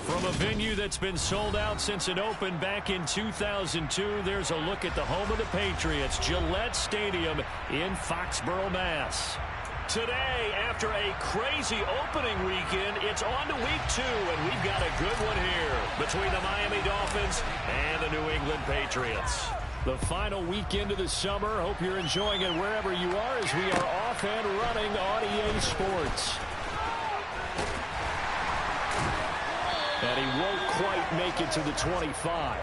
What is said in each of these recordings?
From a venue that's been sold out since it opened back in 2002, there's a look at the home of the Patriots, Gillette Stadium in Foxborough, Mass. Today, after a crazy opening weekend, it's on to week 2, and we've got a good one here between the Miami Dolphins and the New England Patriots. The final weekend of the summer. Hope you're enjoying it wherever you are as we are off and running on EA Sports. And he won't quite make it to the 25.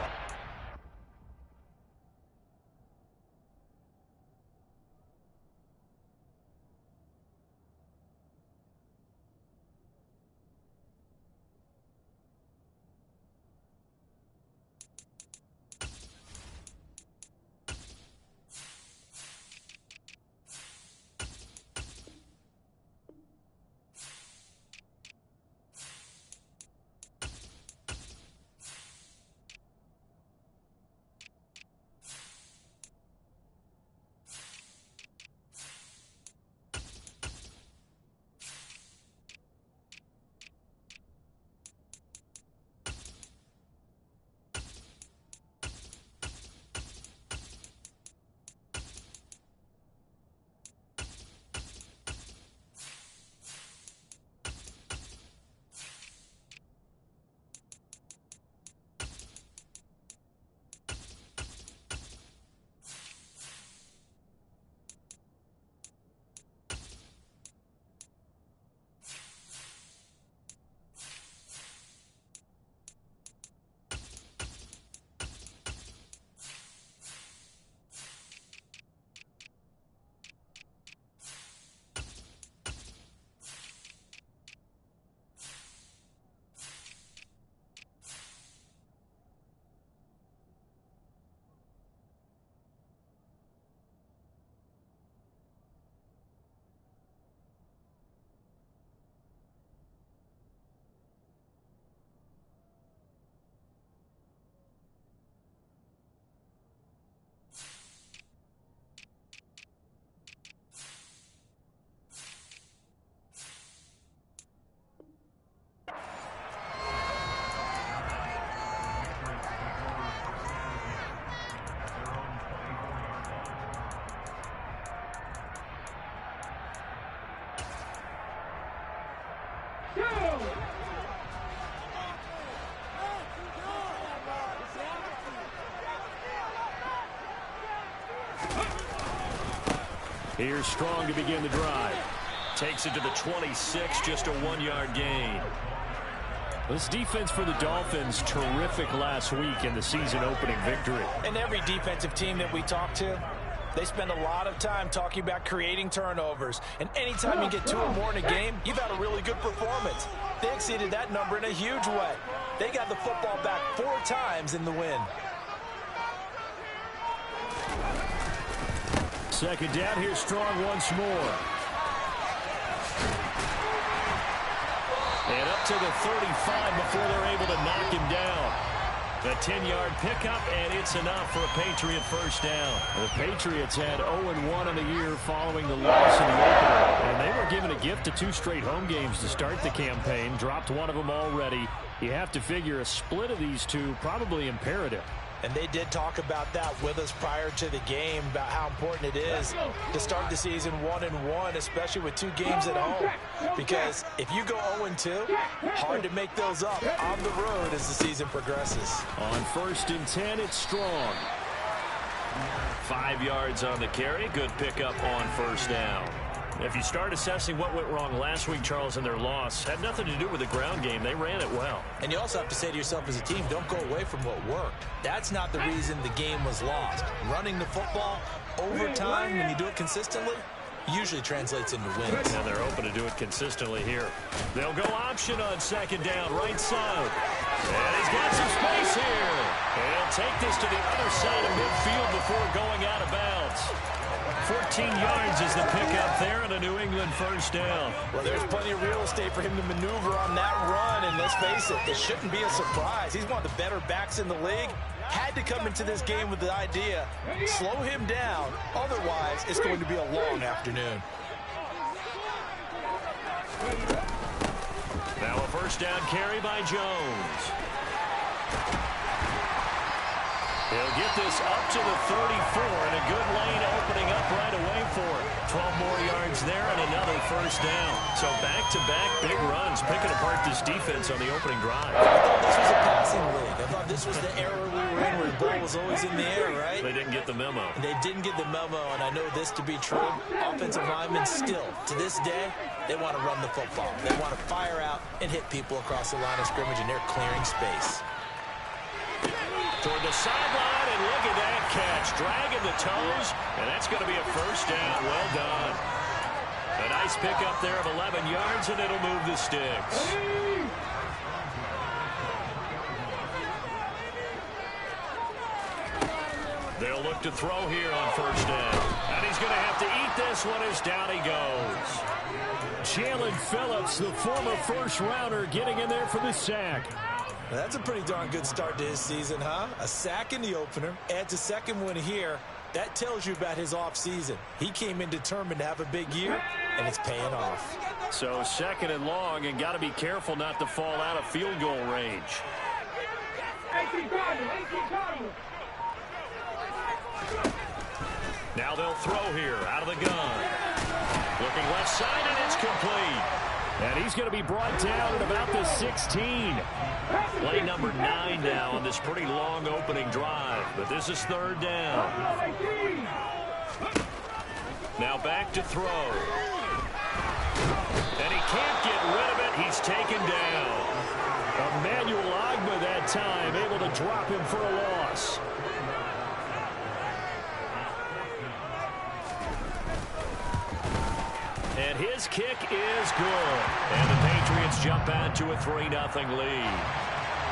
Here's Strong to begin the drive. Takes it to the 26, just a 1-yard gain. This defense for the Dolphins, terrific last week in the season-opening victory. And every defensive team that we talk to, they spend a lot of time talking about creating turnovers. And anytime you get 2 or more in a game, you've had a really good performance. They exceeded that number in a huge way. They got the football back 4 times in the win. Second down, here's Strong once more. And up to the 35 before they're able to knock him down. A 10-yard pickup, and it's enough for a Patriot first down. The Patriots had 0-1 in the year following the loss in the opener. And they were given a gift of 2 straight home games to start the campaign. Dropped one of them already. You have to figure a split of these two probably imperative. And they did talk about that with us prior to the game, about how important it is to start the season 1-1, especially with 2 games at home. Because if you go 0-2, hard to make those up on the road as the season progresses. On 1st and 10, it's Strong. 5 yards on the carry. Good pickup on first down. If you start assessing what went wrong last week, Charles, in their loss, had nothing to do with the ground game. They ran it well. And you also have to say to yourself as a team, don't go away from what worked. That's not the reason the game was lost. Running the football over time, when you do it consistently, usually translates into wins. And they're open to do it consistently here. They'll go option on second down, right side. And he's got some space here. He'll take this to the other side of midfield before going out of bounds. 14 yards is the pickup there, and a New England first down. Well, there's plenty of real estate for him to maneuver on that run, and let's face it, it shouldn't be a surprise. He's one of the better backs in the league. Had to come into this game with the idea, slow him down, otherwise it's going to be a long afternoon. Now a 1st first down carry by Jones. He'll get this up to the 34, and a good lane opening up right away for it. 12 more yards there and another first down. So back-to-back big runs, picking apart this defense on the opening drive. I thought this was a passing league. I thought this was the era we were in where the ball was always in the air, right? They didn't get the memo. They didn't get the memo, and I know this to be true. Offensive linemen still, to this day, they want to run the football. They want to fire out and hit people across the line of scrimmage, and they're clearing space. Toward the sideline, and look at that catch. Dragging the toes, and that's going to be a first down. Well done. A nice pickup there of 11 yards, and it'll move the sticks. They'll look to throw here on first down. And he's going to have to eat this one as down he goes. Jalen Phillips, the former first-rounder, getting in there for the sack. That's a pretty darn good start to his season, huh? A sack in the opener, adds a second one here. That tells you about his offseason. He came in determined to have a big year, and it's paying off. So second and long, and got to be careful not to fall out of field goal range. Now they'll throw here out of the gun. Looking left side, and it's complete. And he's going to be brought down at about the 16. Play number 9 now on this pretty long opening drive. But this is third down. Now back to throw. And he can't get rid of it. He's taken down. Emmanuel Ogbah that time, able to drop him for a loss. And his kick is good. And the Patriots jump out to a 3-0 lead.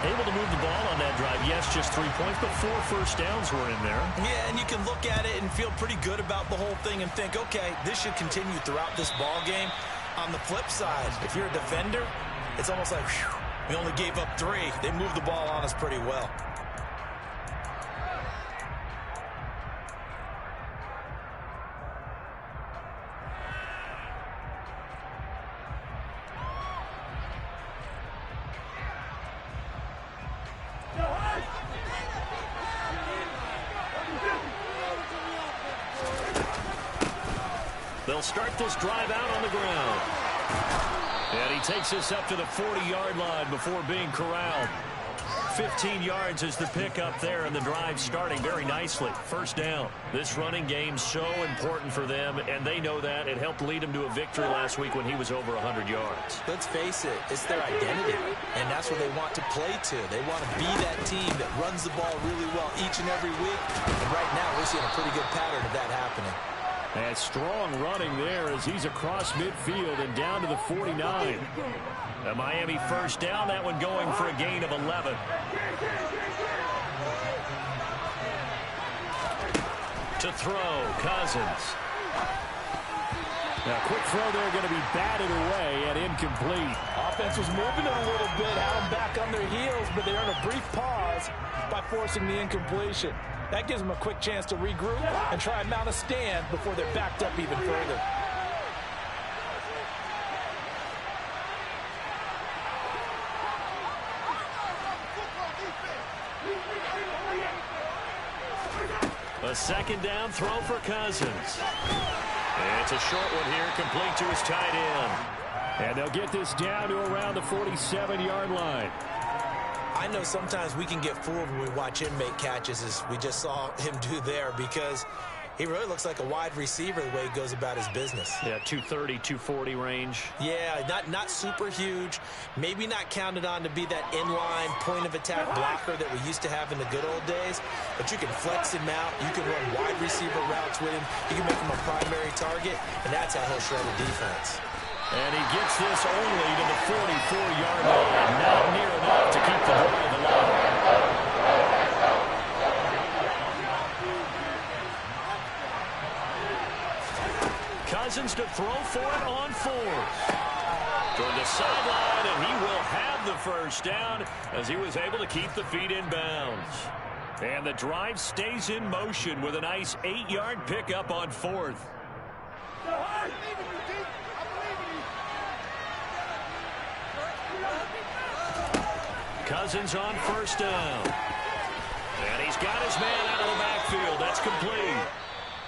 Able to move the ball on that drive. Yes, just 3 points, but 4 first downs were in there. Yeah, and you can look at it and feel pretty good about the whole thing and think, okay, this should continue throughout this ball game. On the flip side, if you're a defender, it's almost like, whew, we only gave up 3. They moved the ball on us pretty well. They'll start this drive out on the ground. And he takes us up to the 40-yard line before being corralled. 15 yards is the pickup there, and the drive starting very nicely. First down. This running game so important for them, and they know that. It helped lead them to a victory last week when he was over 100 yards. Let's face it, it's their identity, and that's what they want to play to. They want to be that team that runs the ball really well each and every week, and right now we're seeing a pretty good pattern of that happening. And strong running there as he's across midfield and down to the 49. A Miami first down, that one going for a gain of 11. To throw, Cousins. Now, quick throw there, going to be batted away and incomplete. Offense was moving it a little bit, had them back on their heels, but they earned a brief pause by forcing the incompletion. That gives them a quick chance to regroup and try and mount a stand before they're backed up even further. A second down throw for Cousins. It's a short one here, complete to his tight end. And they'll get this down to around the 47-yard line. I know sometimes we can get fooled when we watch him make catches, as we just saw him do there, because he really looks like a wide receiver the way he goes about his business. Yeah, 230, 240 range. Yeah, not super huge. Maybe not counted on to be that inline point-of-attack blocker that we used to have in the good old days, but you can flex him out. You can run wide receiver routes with him. You can make him a primary target, and that's how he'll shred a defense. And he gets this only to the 44-yard line. Not near enough to keep the drive alive. Cousins to throw for it on 4th. Toward the sideline, and he will have the first down as he was able to keep the feet in bounds. And the drive stays in motion with a nice 8-yard pickup on 4th. Cousins on first down. And he's got his man out of the backfield. That's complete.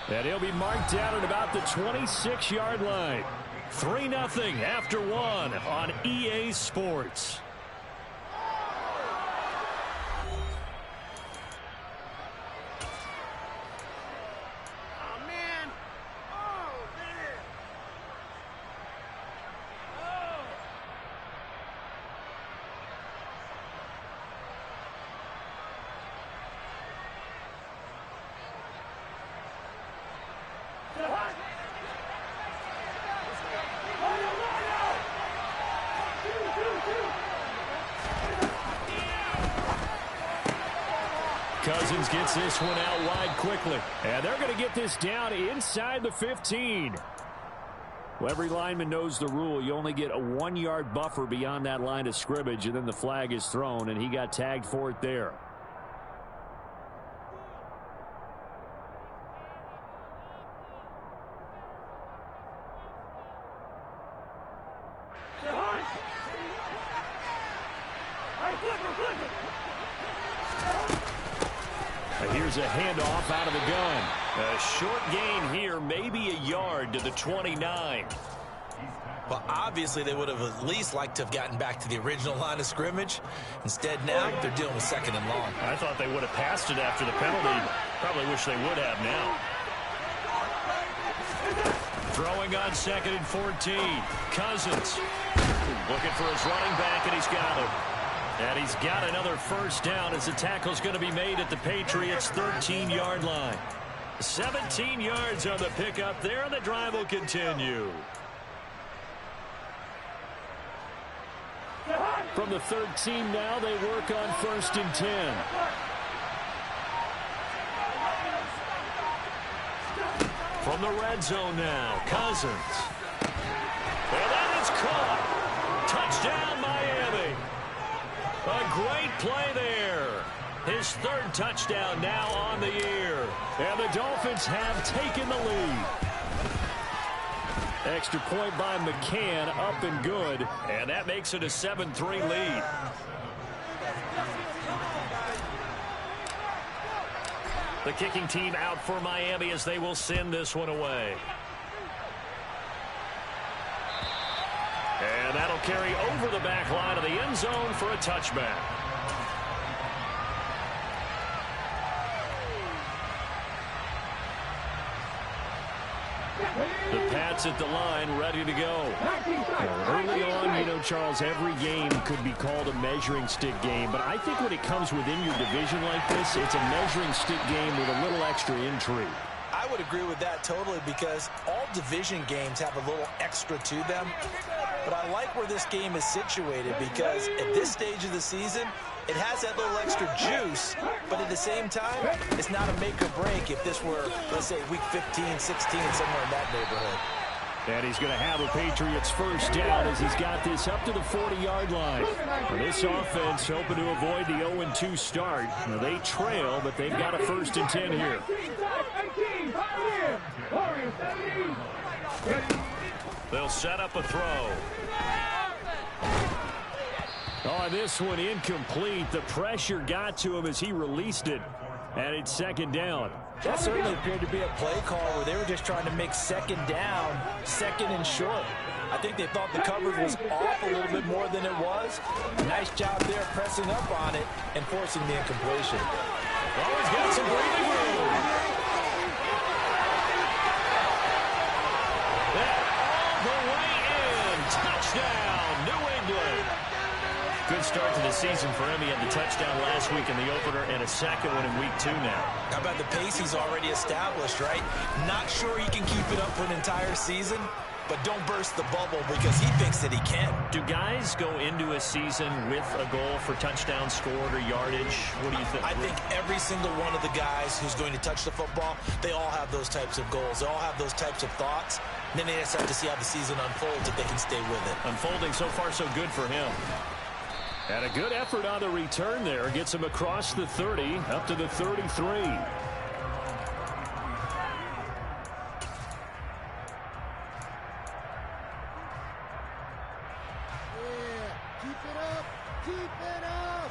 And he'll be marked down at about the 26-yard line. 3-0 after one on EA Sports. Cousins gets this one out wide quickly. And they're going to get this down inside the 15. Well, every lineman knows the rule. You only get a 1-yard buffer beyond that line of scrimmage, and then the flag is thrown, and he got tagged for it there. Here's a handoff out of the gun. A short gain here, maybe a yard to the 29. Well, obviously they would have at least liked to have gotten back to the original line of scrimmage. Instead, now they're dealing with second and long. I thought they would have passed it after the penalty. Probably wish they would have now. Throwing on 2nd and 14. Cousins looking for his running back, and he's got him. And he's got another first down as the tackle's going to be made at the Patriots' 13-yard line. 17 yards on the pickup there, and the drive will continue. From the 13 now, they work on 1st and 10. From the red zone now, Cousins. And that is caught. Touchdown, Miami. A great play there. His 3rd touchdown now on the year. And the Dolphins have taken the lead. Extra point by McCann, up and good. And that makes it a 7-3 lead. The kicking team out for Miami as they will send this one away. And that'll carry over the back line of the end zone for a touchback. The Pats at the line, ready to go. Early on, you know, Charles, every game could be called a measuring stick game. But I think when it comes within your division like this, it's a measuring stick game with a little extra intrigue. I would agree with that totally, because all division games have a little extra to them. But I like where this game is situated, because at this stage of the season, it has that little extra juice, but at the same time, it's not a make or break if this were, let's say, week 15, 16, somewhere in that neighborhood. And he's going to have a Patriots first down as he's got this up to the 40-yard line. For this offense, hoping to avoid the 0-2 start. Now, they trail, but they've got a 1st and 10 here. They'll set up a throw. Oh, this one incomplete. The pressure got to him as he released it. And it's 2nd down. That certainly appeared to be a play call where they were just trying to make 2nd down, 2nd and short. I think they thought the coverage was off a little bit more than it was. Nice job there pressing up on it and forcing the incompletion. Oh, he's got some breathing room. All the way in. Touchdown, New England. Good start to the season for him. He had the touchdown last week in the opener and a 2nd one in week 2 now. How about the pace he's already established, right? Not sure he can keep it up for an entire season, but don't burst the bubble because he thinks that he can. Do guys go into a season with a goal for touchdown scored or yardage? What do you think? I think every single one of the guys who's going to touch the football, they all have those types of goals. They all have those types of thoughts. And then they just have to see how the season unfolds if they can stay with it. Unfolding so far so good for him. And a good effort on the return there. Gets him across the 30, up to the 33. Yeah, keep it up. Keep it up.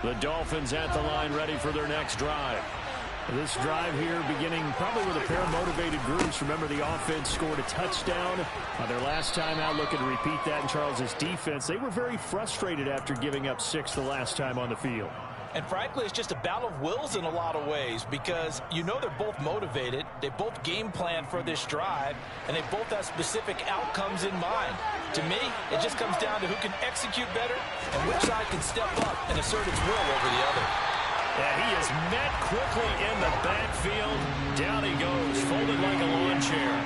The Dolphins at the line, ready for their next drive. This drive here beginning probably with a pair of motivated groups. Remember, the offense scored a touchdown on their last time out, looking to repeat that in Charles's defense. They were very frustrated after giving up 6 the last time on the field. And frankly, it's just a battle of wills in a lot of ways because you know they're both motivated. They both game plan for this drive, and they both have specific outcomes in mind. To me, it just comes down to who can execute better and which side can step up and assert its will over the other. And he is met quickly in the backfield. Down he goes, folded like a lawn chair.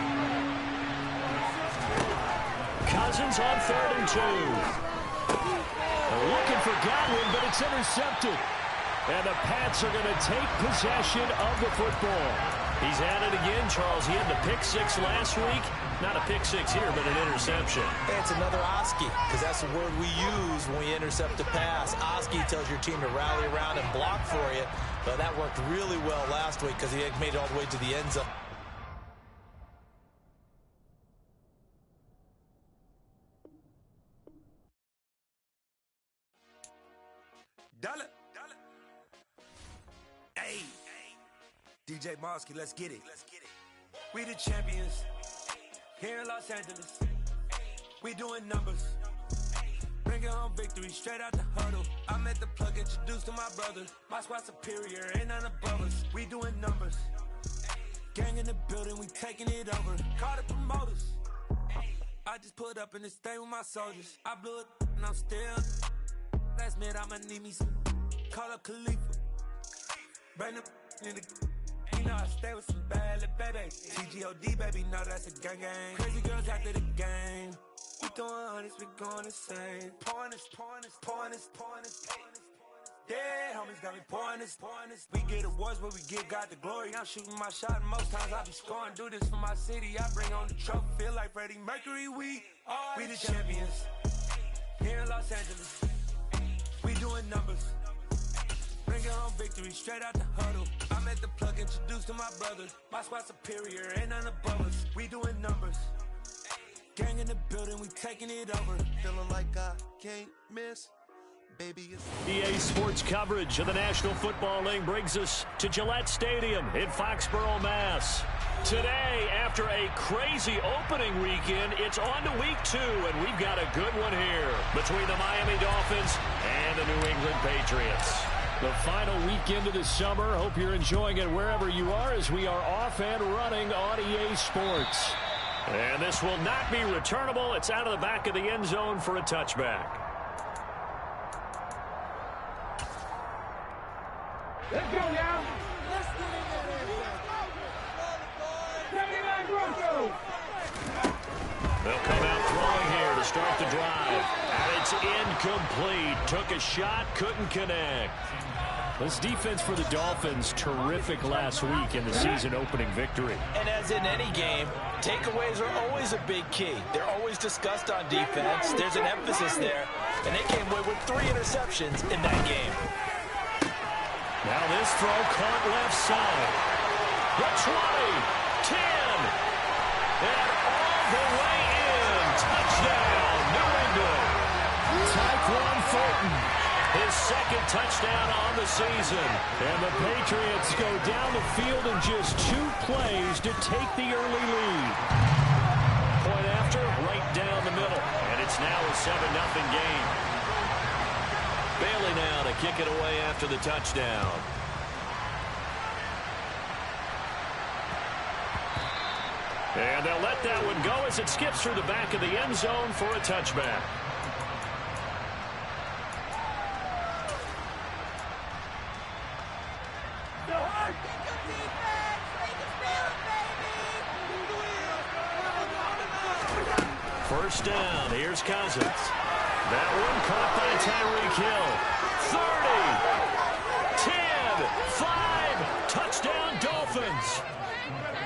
Cousins on 3rd and 2. Looking for Godwin, but it's intercepted. And the Pats are going to take possession of the football. He's at it again, Charles. He had the pick 6 last week. Not a pick 6 here, but an interception. Hey, it's another Oski, because that's the word we use when we intercept a pass. Oski tells your team to rally around and block for you. But that worked really well last week because he made it all the way to the end zone. Dollar. Hey. DJ Mosky, let's get it. We the champions here in Los Angeles. We doing numbers. Bringing home victory straight out the huddle. I'm at the plug, introduced to my brother. My squad superior, ain't none above us. We doing numbers. Gang in the building, we taking it over. Call the promoters. I just put up in this thing with my soldiers. I blew it and I'm still. Last minute, I'ma need me some. Call up Khalifa. Bring them in the. You know I stay with some bad little baby. TGOD, baby, know that's a gang gang. Crazy girls after the game. We doing honest, we going insane. Pouring this. Yeah, homies got me pouring this. We get awards, but we give God the glory. I'm shooting my shot, and most times I be scoring. Do this for my city, I bring on the trophy. Feel like Freddie Mercury, we the champions. Here in Los Angeles. We doing numbers. Bringing home victory straight out the huddle. I'm at the plug, introduced to my brother. My squad superior, ain't none above us. We doing numbers. Gang in the building, we taking it over. Feeling like I can't miss. Baby, it's EA Sports coverage of the National Football League brings us to Gillette Stadium in Foxborough, Mass. Today, after a crazy opening weekend, it's on to week 2, and we've got a good one here between the Miami Dolphins and the New England Patriots. The final weekend of the summer. Hope you're enjoying it wherever you are as we are off and running on EA Sports. And this will not be returnable. It's out of the back of the end zone for a touchback. Let's go now. let's get in there. They'll come out throwing here to start the drive. And it's incomplete. Took a shot, couldn't connect. This defense for the Dolphins, terrific last week in the season opening victory. And as in any game, takeaways are always a big key. They're always discussed on defense. There's an emphasis there. And they came away with 3 interceptions in that game. Now this throw caught left side. The 20, 10, and all the way in. Touchdown, New England. Tyquan Thornton, his second touchdown on the season. And the Patriots go down the field in just 2 plays to take the early lead. Point after, right down the middle. And it's now a 7-0 game. Bailey now to kick it away after the touchdown. And they'll let that one go as it skips through the back of the end zone for a touchback. First down, here's Cousins. That one caught by Tyreek Hill. 30, 10, 5, touchdown Dolphins.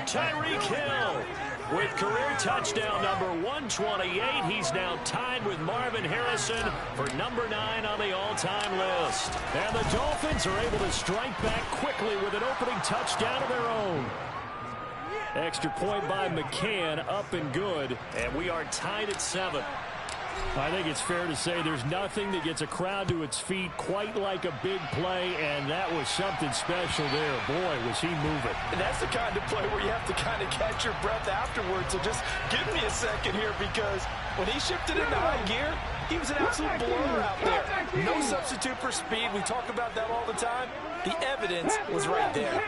Tyreek Hill With career touchdown number 128, he's now tied with Marvin Harrison for number 9 on the all-time list. And the Dolphins are able to strike back quickly with an opening touchdown of their own. Extra point by McCann, up and good, and we are tied at 7. I think it's fair to say there's nothing that gets a crowd to its feet quite like a big play, and that was something special there. Boy, was he moving. And that's the kind of play where you have to kind of catch your breath afterwards. So just give me a second here, because when he shifted into high gear, he was an absolute blur out there. No substitute for speed. We talk about that all the time. The evidence was right there.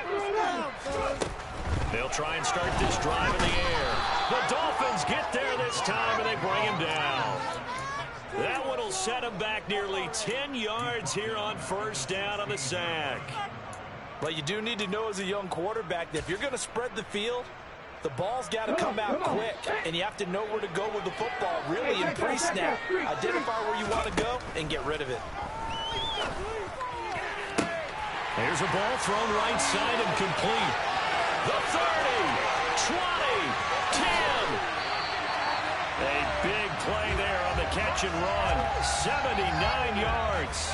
They'll try and start this drive in the air. The Dolphins get there this time, and they bring him down. That one will set him back nearly 10 yards here on first down on the sack. But you do need to know as a young quarterback that if you're going to spread the field, the ball's got to come out quick, and you have to know where to go with the football, really, in pre-snap. Identify where you want to go and get rid of it. Here's a ball thrown right side and complete. The 30, 20, 10. A big play there on the catch and run. 79 yards.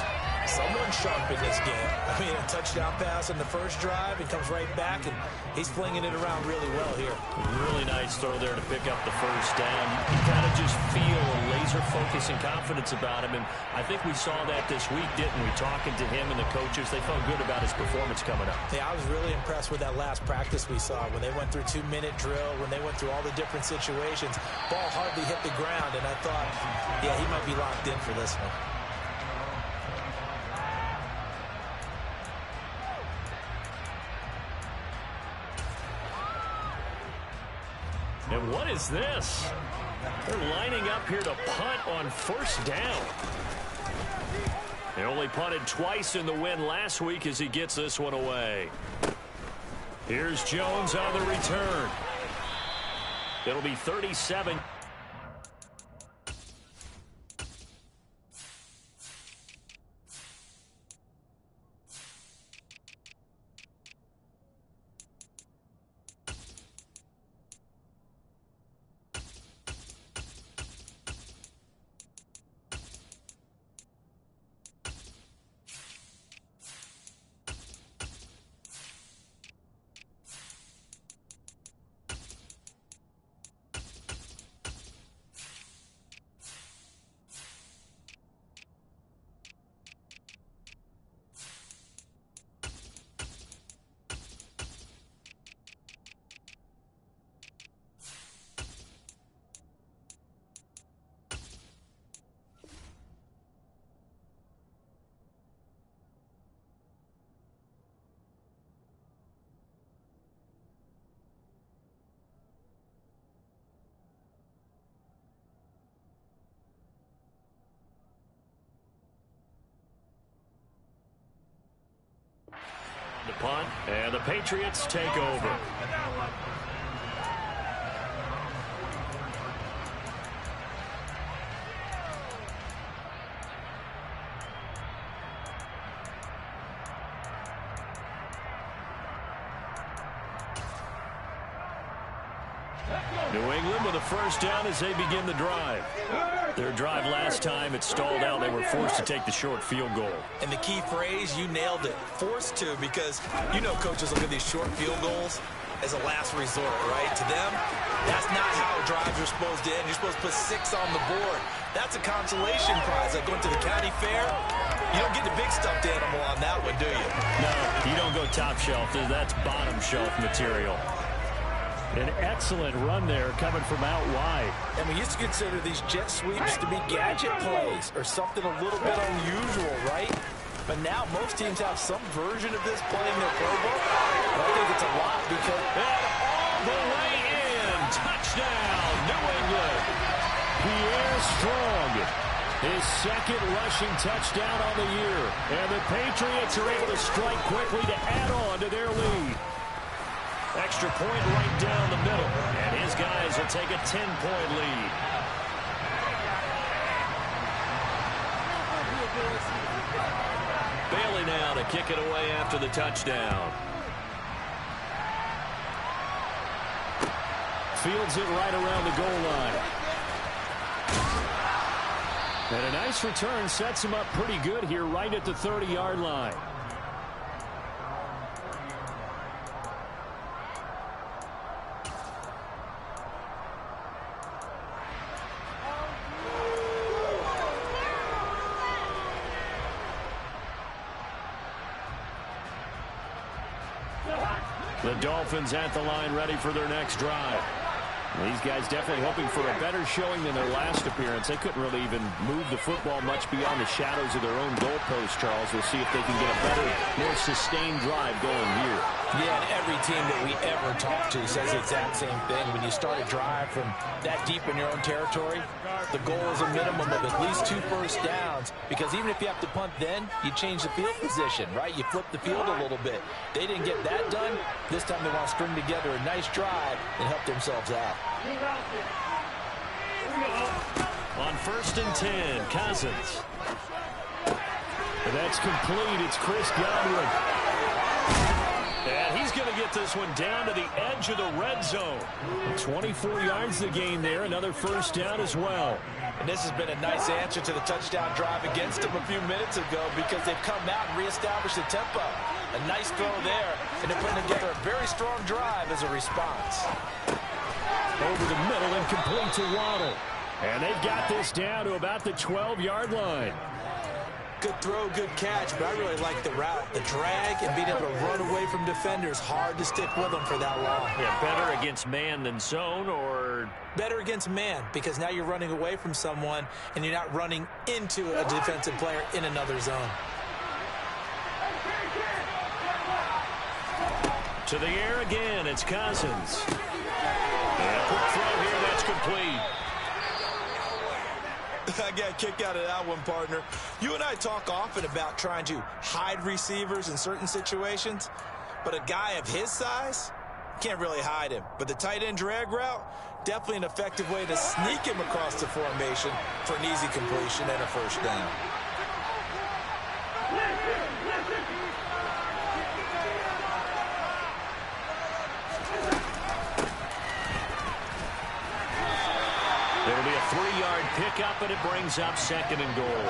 Someone sharp in this game. I mean, a touchdown pass in the first drive. It comes right back, and he's flinging it around really well here. Really nice throw there to pick up the first down. You kind of just feel a laser focus and confidence about him, and I think we saw that this week, didn't we? Talking to him and the coaches, they felt good about his performance coming up. Yeah, I was really impressed with that last practice we saw when they went through 2-minute drill, when they went through all the different situations. Ball hardly hit the ground, and I thought, yeah, he might be locked in for this one. And what is this? They're lining up here to punt on first down. They only punted twice in the win last week as he gets this one away. Here's Jones on the return. It'll be 37. The punt, and the Patriots take over. New England with a first down as they begin the drive. Their drive last time, it stalled out. They were forced to take the short field goal. And the key phrase, you nailed it. Forced to, because you know coaches look at these short field goals as a last resort, right? To them, that's not how drives are supposed to end. You're supposed to put 6 on the board. That's a consolation prize. Like going to the county fair, you don't get the big stuffed animal on that one, do you? No, you don't go top shelf. That's bottom shelf material. An excellent run there coming from out wide. And we used to consider these jet sweeps to be gadget plays or something a little bit unusual, right? But now most teams have some version of this play in their playbook. And I think it's a lot because... And all the way in. Touchdown, New England. Pierre Strong. His second rushing touchdown on the year. And the Patriots are able to strike quickly to add on to their lead. Extra point right down the middle. And his guys will take a 10-point lead. Bailey now to kick it away after the touchdown. Fields it right around the goal line. And a nice return sets him up pretty good here right at the 30-yard line. The Dolphins at the line ready for their next drive. These guys definitely hoping for a better showing than their last appearance. They couldn't really even move the football much beyond the shadows of their own goalpost, Charles. We'll see if they can get a better, more sustained drive going here. Yeah, and every team that we ever talk to says the exact same thing. When you start a drive from that deep in your own territory, the goal is a minimum of at least 2 first downs, because even if you have to punt then, you change the field position, right? You flip the field a little bit. They didn't get that done. This time they want to string together a nice drive and help themselves out. On 1st and 10, Cousins. And that's complete. It's Chris Godwin. And he's going to get this one down to the edge of the red zone. 24 yards to gain there. Another first down as well. And this has been a nice answer to the touchdown drive against them a few minutes ago, because they've come out and reestablished the tempo. A nice throw there, and they're putting together a very strong drive as a response. Over the middle and complete to Waddle. And they've got this down to about the 12-yard line. Good throw, good catch, but I really like the route. The drag and being able to run away from defenders, hard to stick with them for that long. Yeah, better against man than zone, or? Better against man, because now you're running away from someone and you're not running into a defensive player in another zone. To the air again, it's Cousins. And a quick throw here, that's complete. I got a kick out of that one, partner. You and I talk often about trying to hide receivers in certain situations, but a guy of his size, can't really hide him. But the tight end drag route, definitely an effective way to sneak him across the formation for an easy completion and a first down. It'll be a 3-yard pickup, and it brings up 2nd and goal.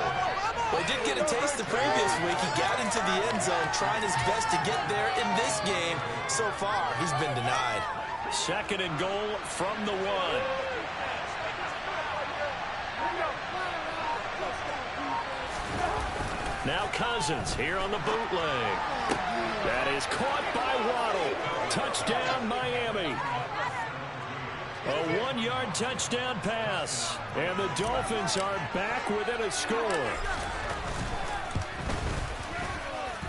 Well, he did get a taste the previous week. He got into the end zone, trying his best to get there in this game. So far, he's been denied. 2nd and goal from the 1. Now Cousins here on the bootleg. That is caught by Waddle. Touchdown, Miami. A 1-yard touchdown pass. And the Dolphins are back within a score.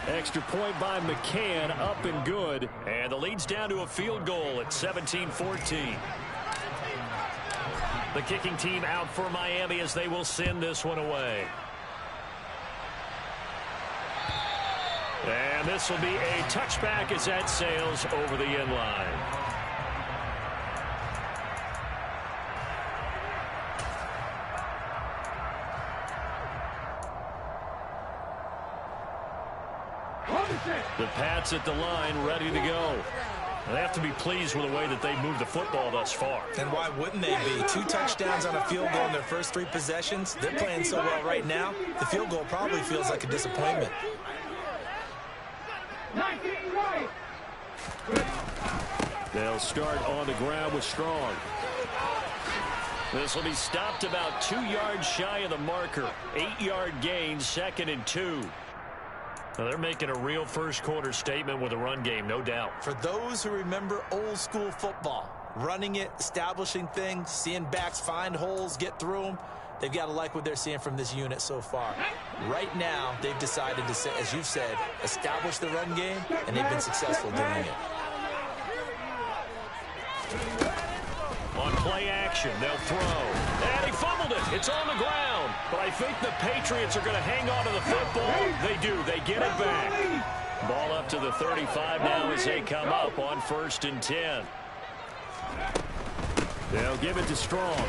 Extra point by McCann, up and good. And the lead's down to a field goal at 17-14. The kicking team out for Miami as they will send this one away. And this will be a touchback as that sails over the end line. The Pats at the line, ready to go. They have to be pleased with the way that they moved the football thus far. And why wouldn't they be? 2 touchdowns on a field goal in their first 3 possessions. They're playing so well right now, the field goal probably feels like a disappointment. They'll start on the ground with Strong. This will be stopped about 2 yards shy of the marker. 8-yard gain, 2nd and 2. Now they're making a real first-quarter statement with a run game, no doubt. For those who remember old-school football, running it, establishing things, seeing backs find holes, get through them, they've got to like what they're seeing from this unit so far. Right now, they've decided to, as you've said, establish the run game, and they've been successful doing it. On play action, they'll throw. And he fumbled it. It's on the ground. But I think the Patriots are going to hang on to the football. They do. They get it back. Ball up to the 35 now as they come up on 1st and 10. They'll give it to Strong.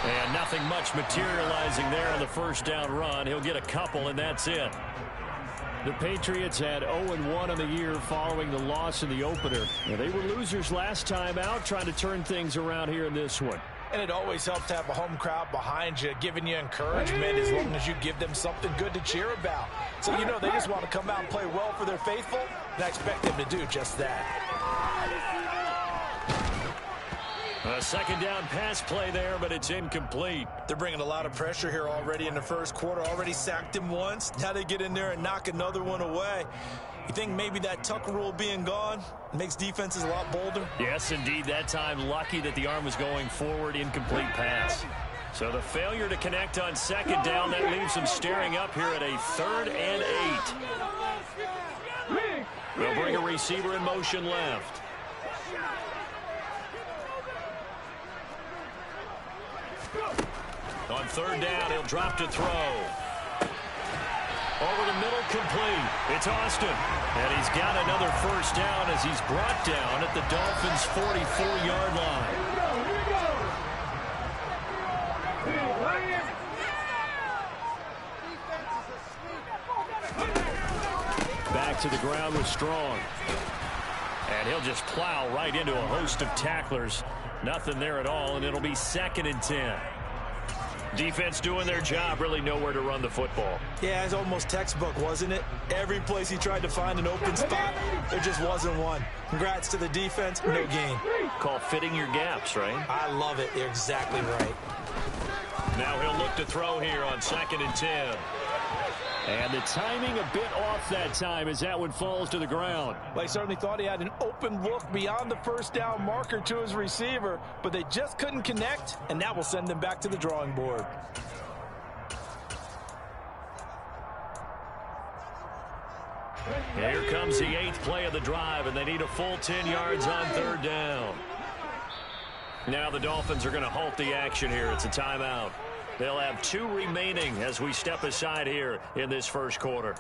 And nothing much materializing there on the first down run. He'll get a couple, and that's it. The Patriots had 0-1 on the year following the loss in the opener. They were losers last time out, trying to turn things around here in this one. And it always helps to have a home crowd behind you, giving you encouragement as long as you give them something good to cheer about. So you know they just want to come out and play well for their faithful, and I expect them to do just that. A second down pass play there, but it's incomplete. They're bringing a lot of pressure here already in the first quarter. Already sacked him once. Now they get in there and knock another one away. You think maybe that Tucker rule being gone makes defenses a lot bolder? Yes, indeed. That time, lucky that the arm was going forward, incomplete pass. So the failure to connect on second down, that leaves them staring up here at a 3rd and 8. They'll bring a receiver in motion left. On 3rd down, he'll drop to throw. Over the middle, complete. It's Austin. And he's got another first down as he's brought down at the Dolphins' 44-yard line. Back to the ground with Strong. And he'll just plow right into a host of tacklers. Nothing there at all, and it'll be 2nd and 10. Defense doing their job, really nowhere to run the football. Yeah, it's almost textbook, wasn't it? Every place he tried to find an open spot, there just wasn't one. Congrats to the defense, no gain. Call fitting your gaps, right? I love it. You're exactly right. Now he'll look to throw here on 2nd and 10. And the timing a bit off that time as that one falls to the ground. Well, he certainly thought he had an open look beyond the first down marker to his receiver, but they just couldn't connect, and that will send them back to the drawing board. Here comes the 8th play of the drive, and they need a full 10 yards on 3rd down. Now the Dolphins are going to halt the action here. It's a timeout. They'll have 2 remaining as we step aside here in this first quarter.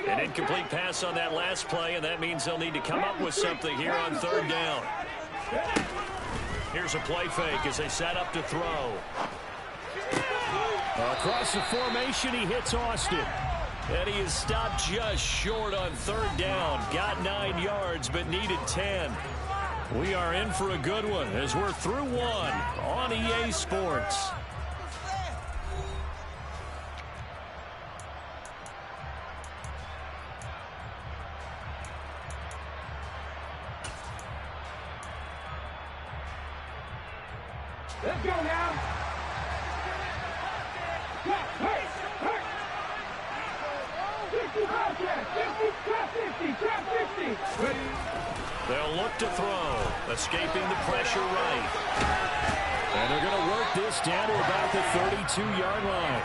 An incomplete pass on that last play, and that means they'll need to come up with something here on 3rd down. Here's a play fake as they set up to throw. Across the formation, he hits Austin. And he is stopped just short on 3rd down. Got 9 yards, but needed 10. We are in for a good one as we're through 1 on EA Sports. Let's go now. They'll look to throw, escaping the pressure right. And they're going to work this down to about the 32-yard line.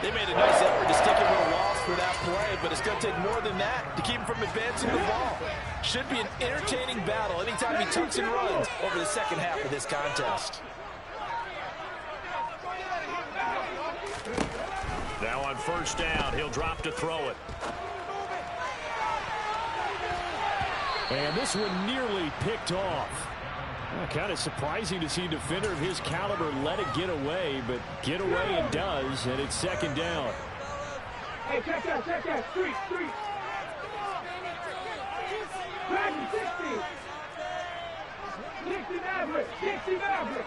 They made a nice effort to stick him with a loss for that play, but it's going to take more than that to keep him from advancing the ball. Should be an entertaining battle anytime he tucks and runs over the second half of this contest. Now on 1st down, he'll drop to throw it. And this one nearly picked off. Kind of surprising to see a defender of his caliber let it get away, but get away it does, and it's 2nd down. Hey, check that, street. Dragon 60 Maverick.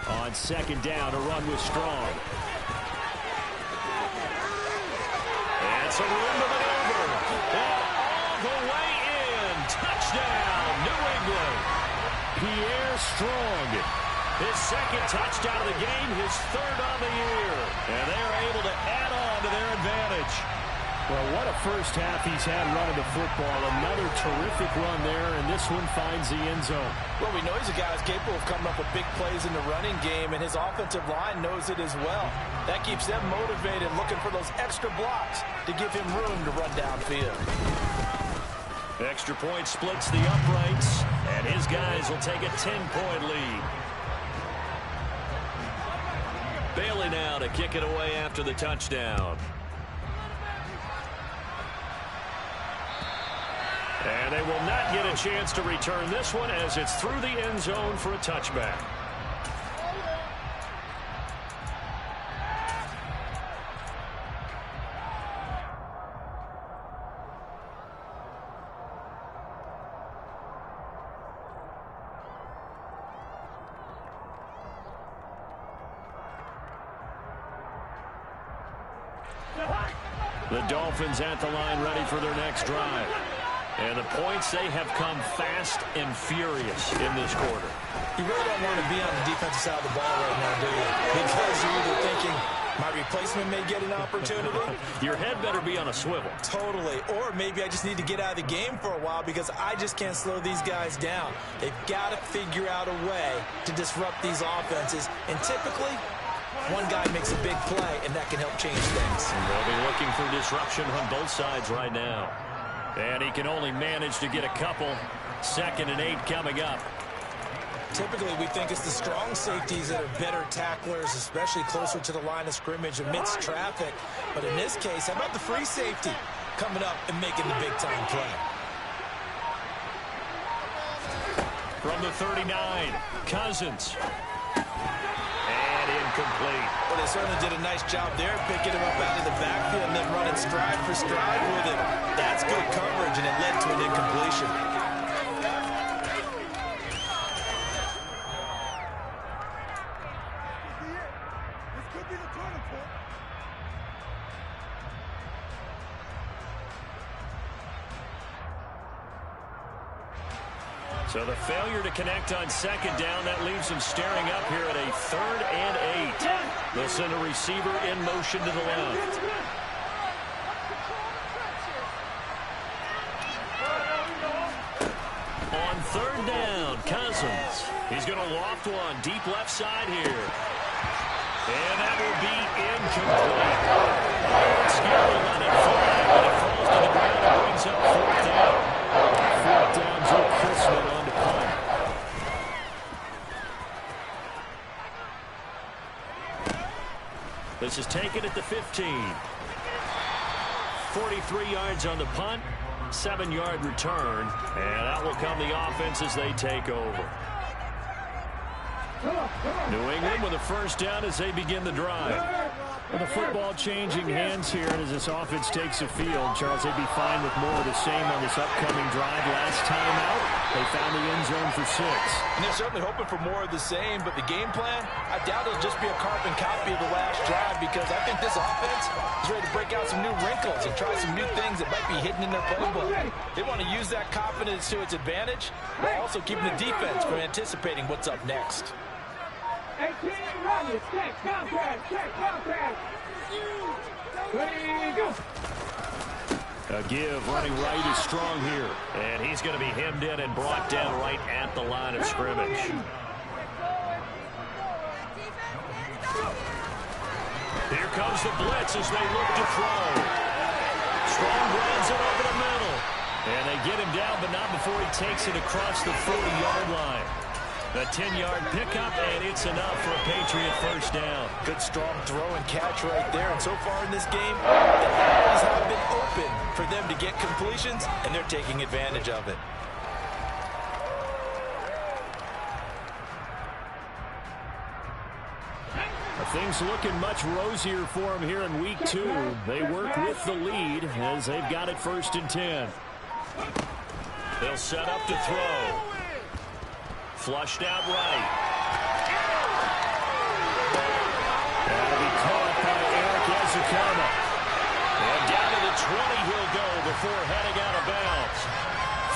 On 2nd down, a run with Strong. And so room to maneuver. All the way in. Touchdown, New England. Pierre Strong. His 2nd touchdown of the game, his 3rd on the year. And they're able to add on to their advantage. Well, what a first half he's had running the football. Another terrific run there, and this one finds the end zone. Well, we know he's a guy who's capable of coming up with big plays in the running game, and his offensive line knows it as well. That keeps them motivated, looking for those extra blocks to give him room to run downfield. Extra point splits the uprights, and his guys will take a 10-point lead. Bailey now to kick it away after the touchdown. And they will not get a chance to return this one as it's through the end zone for a touchback. The Dolphins at the line ready for their next drive. And the points, they have come fast and furious in this quarter. You really don't want to be on the defensive side of the ball right now, do you? Because you're either thinking, my replacement may get an opportunity. Your head better be on a swivel. Totally. Or maybe I just need to get out of the game for a while because I just can't slow these guys down. They've got to figure out a way to disrupt these offenses. And typically, one guy makes a big play, and that can help change things. And they'll be looking for disruption on both sides right now. And he can only manage to get a couple. 2nd and 8 coming up. Typically, we think it's the strong safeties that are better tacklers, especially closer to the line of scrimmage amidst traffic. But in this case, how about the free safety coming up and making the big-time play? From the 39, Cousins. Incomplete. Well, they certainly did a nice job there, picking him up out of the backfield and then running stride for stride with it. That's good coverage, and it led to an incompletion. This could be the turning point. So the failure to connect on 2nd down, that leaves them staring up here at a 3rd and 8. They'll send a receiver in motion to the left. On 3rd down, Cousins. He's going to loft one deep left side here. And that will be incomplete. Scary on it, fly, but it falls to the ground and brings up 4th down. 4th down, Joe Christman on to punt. This is taken at the 15. 43 yards on the punt, 7-yard return, and out will come the offense as they take over. New England with a 1st down as they begin the drive. Well, the football changing hands here as this offense takes the field. Charles, they'd be fine with more of the same on this upcoming drive. Last time out, they found the end zone for 6. And they're certainly hoping for more of the same, but the game plan, I doubt it'll just be a carbon copy of the last drive because I think this offense is ready to break out some new wrinkles and try some new things that might be hidden in their playbook. They want to use that confidence to its advantage, while also keeping the defense from anticipating what's up next. 18 runners, check, contact, ready, go. A give running right is strong here. And he's going to be hemmed in and brought down right at the line of scrimmage. Here comes the blitz as they look to throw. Strong runs it over the middle. And they get him down, but not before he takes it across the 40-yard line. A 10-yard pickup, and it's enough for a Patriot 1st down. Good, strong throw and catch right there. And so far in this game, the alleys have been open for them to get completions, and they're taking advantage of it. Things looking much rosier for them here in week 2. They work with the lead as they've got it 1st and 10. They'll set up to throw. Flushed out right. That'll be caught by Eric Ezekama. And down to the 20 he'll go before heading out of bounds.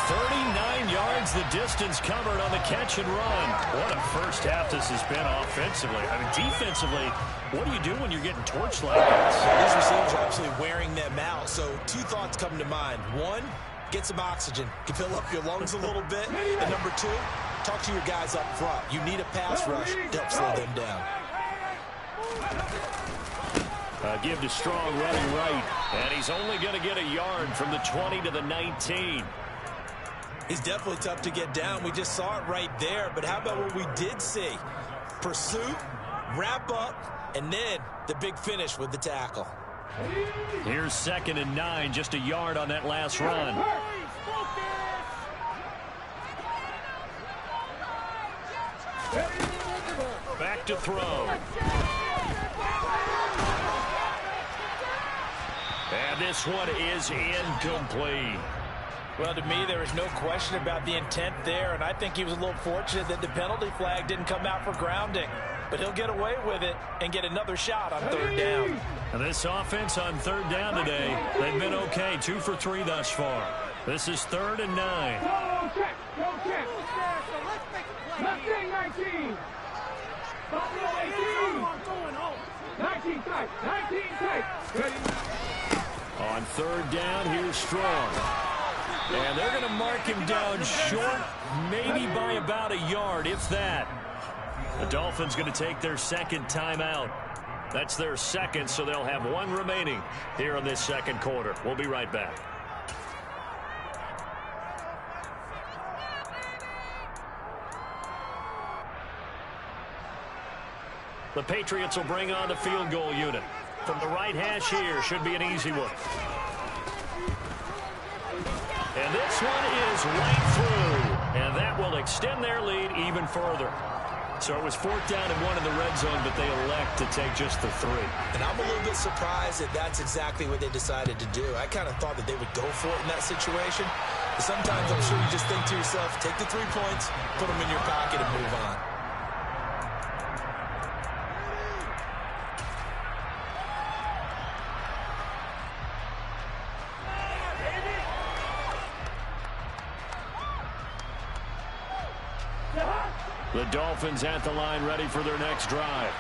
39 yards the distance covered on the catch and run. What a first half this has been offensively. I mean, defensively, what do you do when you're getting torched like this? These receivers are absolutely wearing them out. So 2 thoughts come to mind. 1, get some oxygen. You can fill up your lungs a little bit. And number 2, talk to your guys up front. You need a pass rush to help slow them down. Give to Strong running right. And he's only going to get a yard from the 20 to the 19. He's definitely tough to get down. We just saw it right there. But how about what we did see? Pursuit, wrap up, and then the big finish with the tackle. Here's 2nd and 9, just a yard on that last run. Back to throw. And this one is incomplete. Well, to me, there is no question about the intent there, and I think he was a little fortunate that the penalty flag didn't come out for grounding. But he'll get away with it and get another shot on third down. And this offense on third down today, they've been okay, 2 for 3 thus far. This is 3rd and 9. Go check, go check. Mustang 19. Buffalo 18. 19 tight, 19 tight. Ready? On third down, here's Strong. And they're going to mark him down short, maybe by about a yard, if that. The Dolphins going to take their second timeout. That's their second, so they'll have one remaining here in this second quarter. We'll be right back. The Patriots will bring on the field goal unit. From the right hash here, should be an easy one. And this one is right through. And that will extend their lead even further. So it was 4th down and 1 in the red zone, but they elect to take just the 3. And I'm a little bit surprised that that's exactly what they decided to do. I kind of thought that they would go for it in that situation. But sometimes I'm sure you just think to yourself, take the 3 points, put them in your pocket, and move on. The Dolphins at the line, ready for their next drive.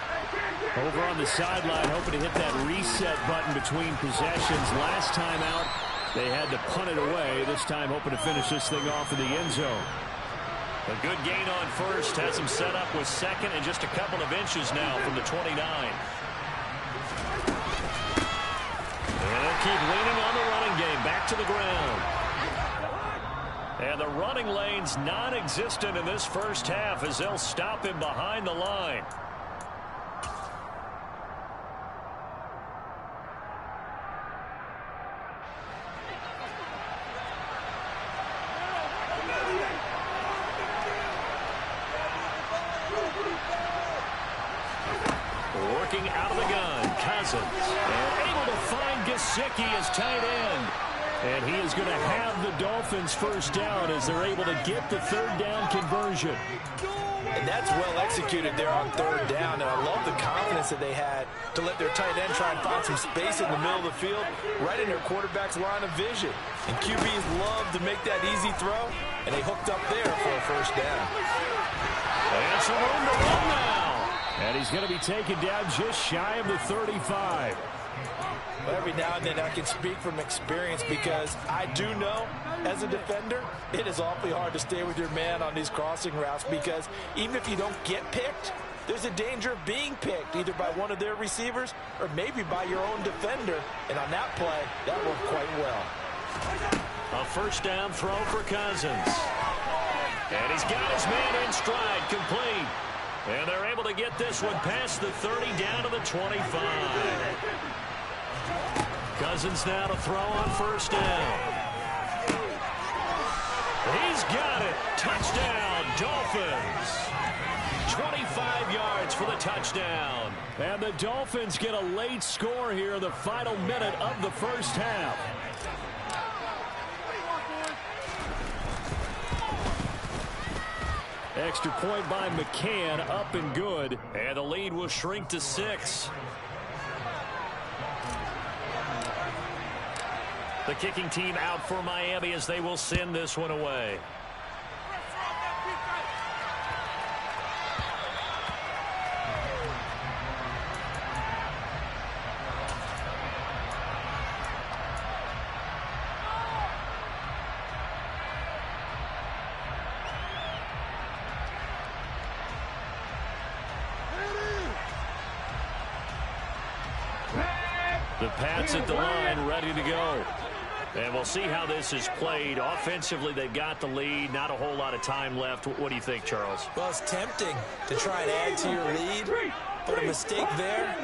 Over on the sideline, hoping to hit that reset button between possessions. Last time out, they had to punt it away. This time, hoping to finish this thing off in the end zone. A good gain on first, has him set up with second and just a couple of inches now from the 29. And they'll keep leaning on the running game, back to the ground. And the running lane's non-existent in this first half as they'll stop him behind the line. Working out of the gun, Cousins. And able to find Gesicki as tight end. And he is going to have the Dolphins first down as they're able to get the third down conversion. And that's well executed there on third down. And I love the confidence that they had to let their tight end try and find some space in the middle of the field, right in their quarterback's line of vision. And QBs love to make that easy throw, and they hooked up there for a first down. And some room to run now. And he's going to be taken down just shy of the 35. But every now and then I can speak from experience because I do know as a defender it is awfully hard to stay with your man on these crossing routes because even if you don't get picked, there's a danger of being picked either by one of their receivers or maybe by your own defender. And on that play, that worked quite well. A first down throw for Cousins. And he's got his man in stride, complete. And they're able to get this one past the 30 down to the 25. Cousins now to throw on first down. He's got it. Touchdown, Dolphins. 25 yards for the touchdown. And the Dolphins get a late score here in the final minute of the first half. Extra point by McCann, up and good. And the lead will shrink to 6. The kicking team out for Miami as they will send this one away. The Pats at the line, ready to go. And we'll see how this is played. Offensively, they've got the lead. Not a whole lot of time left. What do you think, Charles? Well, it's tempting to try and add to your lead, but a mistake there,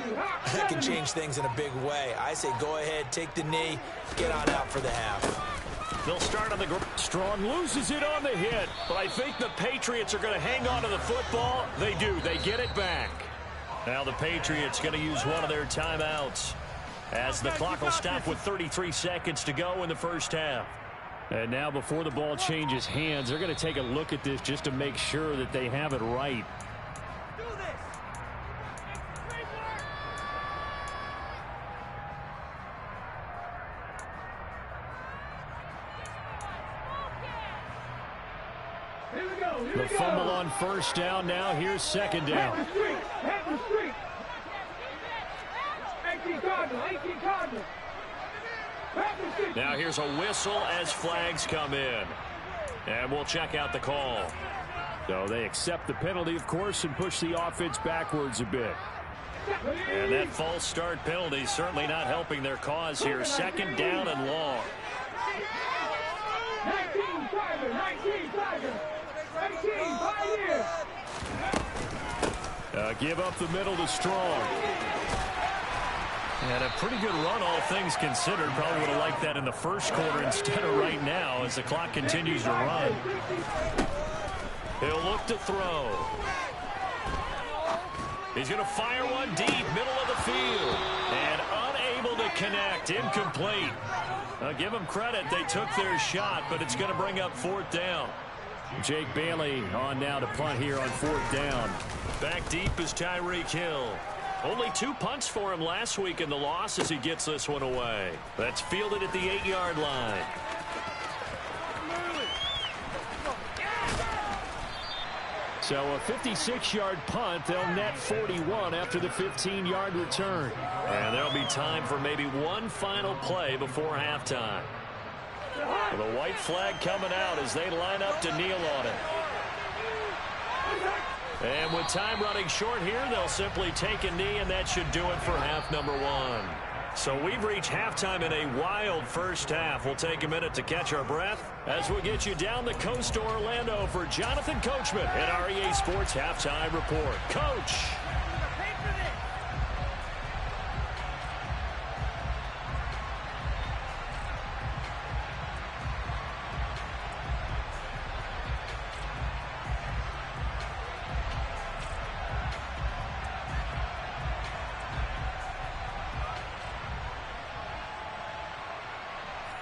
that can change things in a big way. I say go ahead, take the knee, get on out for the half. They'll start on the ground. Strong loses it on the hit. But I think the Patriots are going to hang on to the football. They do. They get it back. Now the Patriots going to use one of their timeouts as the clock will stop with 33 seconds to go in the first half. And now before the ball changes hands, they're going to take a look at this just to make sure that they have it right. The fumble on first down. Now here's second down. Head the street. 18 Cardinal. 18 Cardinal. Now here's a whistle as flags come in. And we'll check out the call. So they accept the penalty, of course, and push the offense backwards a bit. And that false start penalty certainly not helping their cause here. Second down and long. 19 Tiger. 19 Tiger. 18 Pioneer. Give up the middle to Strong. And a pretty good run, all things considered. Probably would have liked that in the first quarter instead of right now as the clock continues to run. He'll look to throw. He's going to fire one deep, middle of the field. And unable to connect, incomplete. Give them credit, they took their shot, but it's going to bring up fourth down. Jake Bailey on now to punt here on fourth down. Back deep is Tyreek Hill. Only 2 punts for him last week in the loss as he gets this one away. That's fielded at the 8-yard line. So a 56-yard punt. They'll net 41 after the 15-yard return. And there'll be time for maybe one final play before halftime. The white flag coming out as they line up to kneel on it. And with time running short here, they'll simply take a knee, and that should do it for half number one. So we've reached halftime in a wild first half. We'll take a minute to catch our breath as we get you down the coast to Orlando for Jonathan Coachman at our EA Sports Halftime Report. Coach.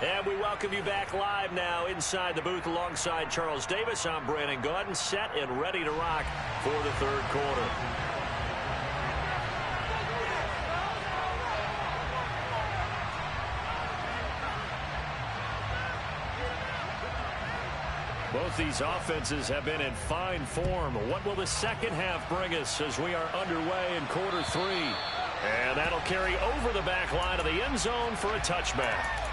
And we welcome you back live now inside the booth alongside Charles Davis. I'm Brandon Gaudin, set and ready to rock for the third quarter. Both these offenses have been in fine form. What will the second half bring us as we are underway in quarter three? And that'll carry over the back line of the end zone for a touchback.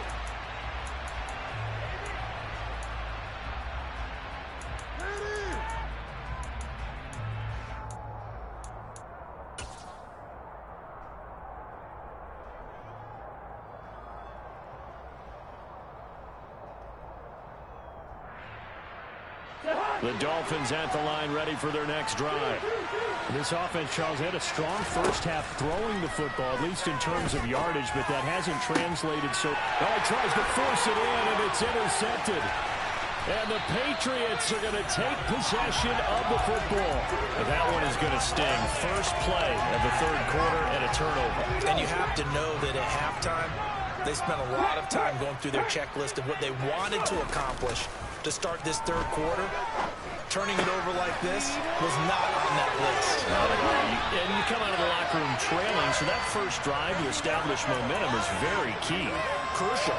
The Dolphins at the line ready for their next drive. This offense, Charles, had a strong first half throwing the football, at least in terms of yardage, but that hasn't translated. So he tries to force it in, and it's intercepted. And the Patriots are going to take possession of the football. And that one is going to sting. First play of the third quarter and a turnover. And you have to know that at halftime, they spent a lot of time going through their checklist of what they wanted to accomplish to start this third quarter. Turning it over like this was not on that list. And you come out of the locker room trailing, so that first drive to establish momentum is very key. Crucial.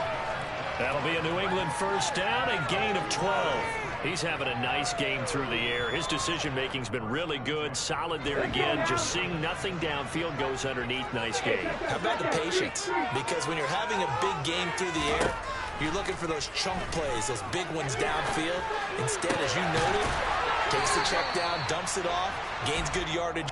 That'll be a New England first down, a gain of 12. He's having a nice game through the air. His decision-making's been really good, solid there again. Just seeing nothing downfield, goes underneath. Nice game. How about the patience? Because when you're having a big game through the air, you're looking for those chunk plays, those big ones downfield. Instead, as you noted, takes the check down, dumps it off, gains good yardage.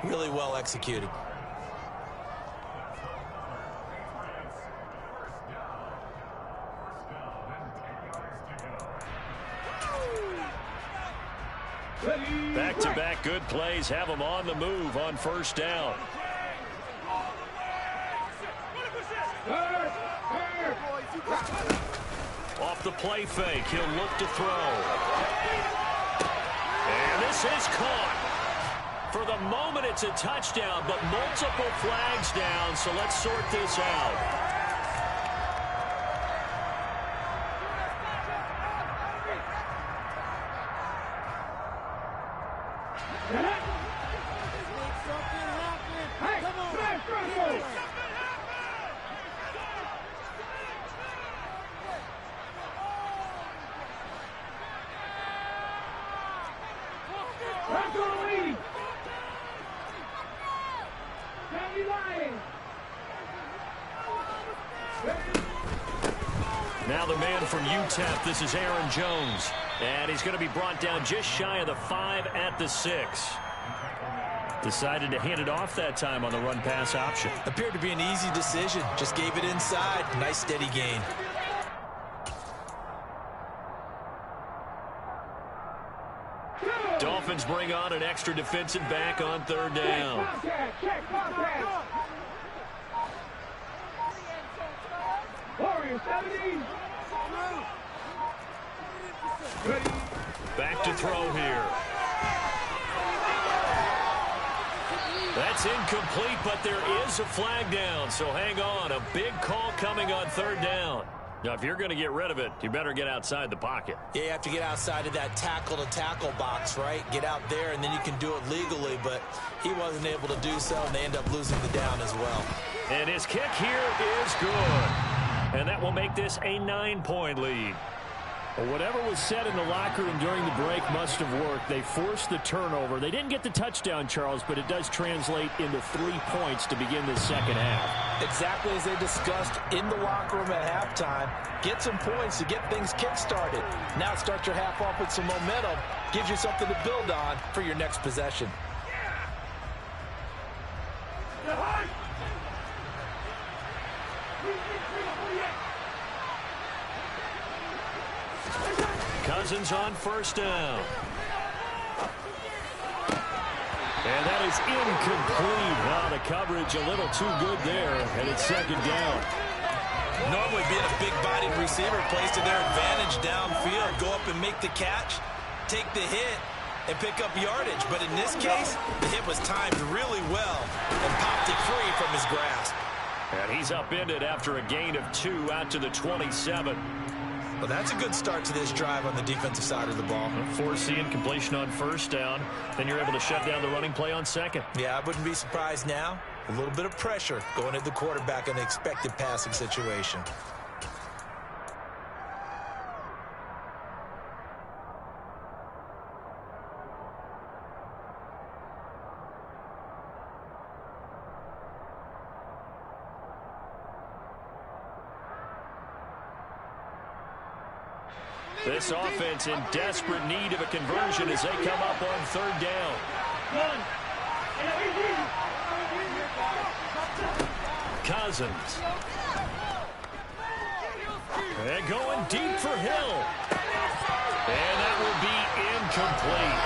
Really well executed. Back-to-back good plays have them on the move on first down. Off the play fake, he'll look to throw. And this is caught. For the moment, it's a touchdown, but multiple flags down, so let's sort this out. Now the man from UTEP, this is Aaron Jones. And he's going to be brought down just shy of the 5 at the 6. Decided to hand it off that time on the run-pass option. Appeared to be an easy decision. Just gave it inside. Nice steady gain. Dolphins bring on an extra defensive back on third down. Back to throw here. That's incomplete, but there is a flag down, so hang on. A big call coming on third down. Now, if you're going to get rid of it, you better get outside the pocket. Yeah, you have to get outside of that tackle-to-tackle box, right? Get out there, and then you can do it legally, but he wasn't able to do so, and they end up losing the down as well. And his kick here is good. And that will make this a 9-point lead. Well, whatever was said in the locker room during the break must have worked. They forced the turnover. They didn't get the touchdown, Charles, but it does translate into 3 points to begin the second half. Exactly as they discussed in the locker room at halftime. Get some points to get things kick-started. Now start your half off with some momentum. Gives you something to build on for your next possession. Cousins on first down. And that is incomplete. Wow, the coverage a little too good there, and it's second down. Normally being a big-bodied receiver plays to their advantage downfield. Go up and make the catch, take the hit, and pick up yardage. But in this case, the hit was timed really well and popped it free from his grasp. And he's upended after a gain of 2 out to the 27. Well, that's a good start to this drive on the defensive side of the ball. Force the incompletion on first down. Then you're able to shut down the running play on second. Yeah, I wouldn't be surprised now. A little bit of pressure going at the quarterback in the expected passing situation. This offense in desperate need of a conversion as they come up on third down. Cousins. And going deep for Hill. And that will be incomplete.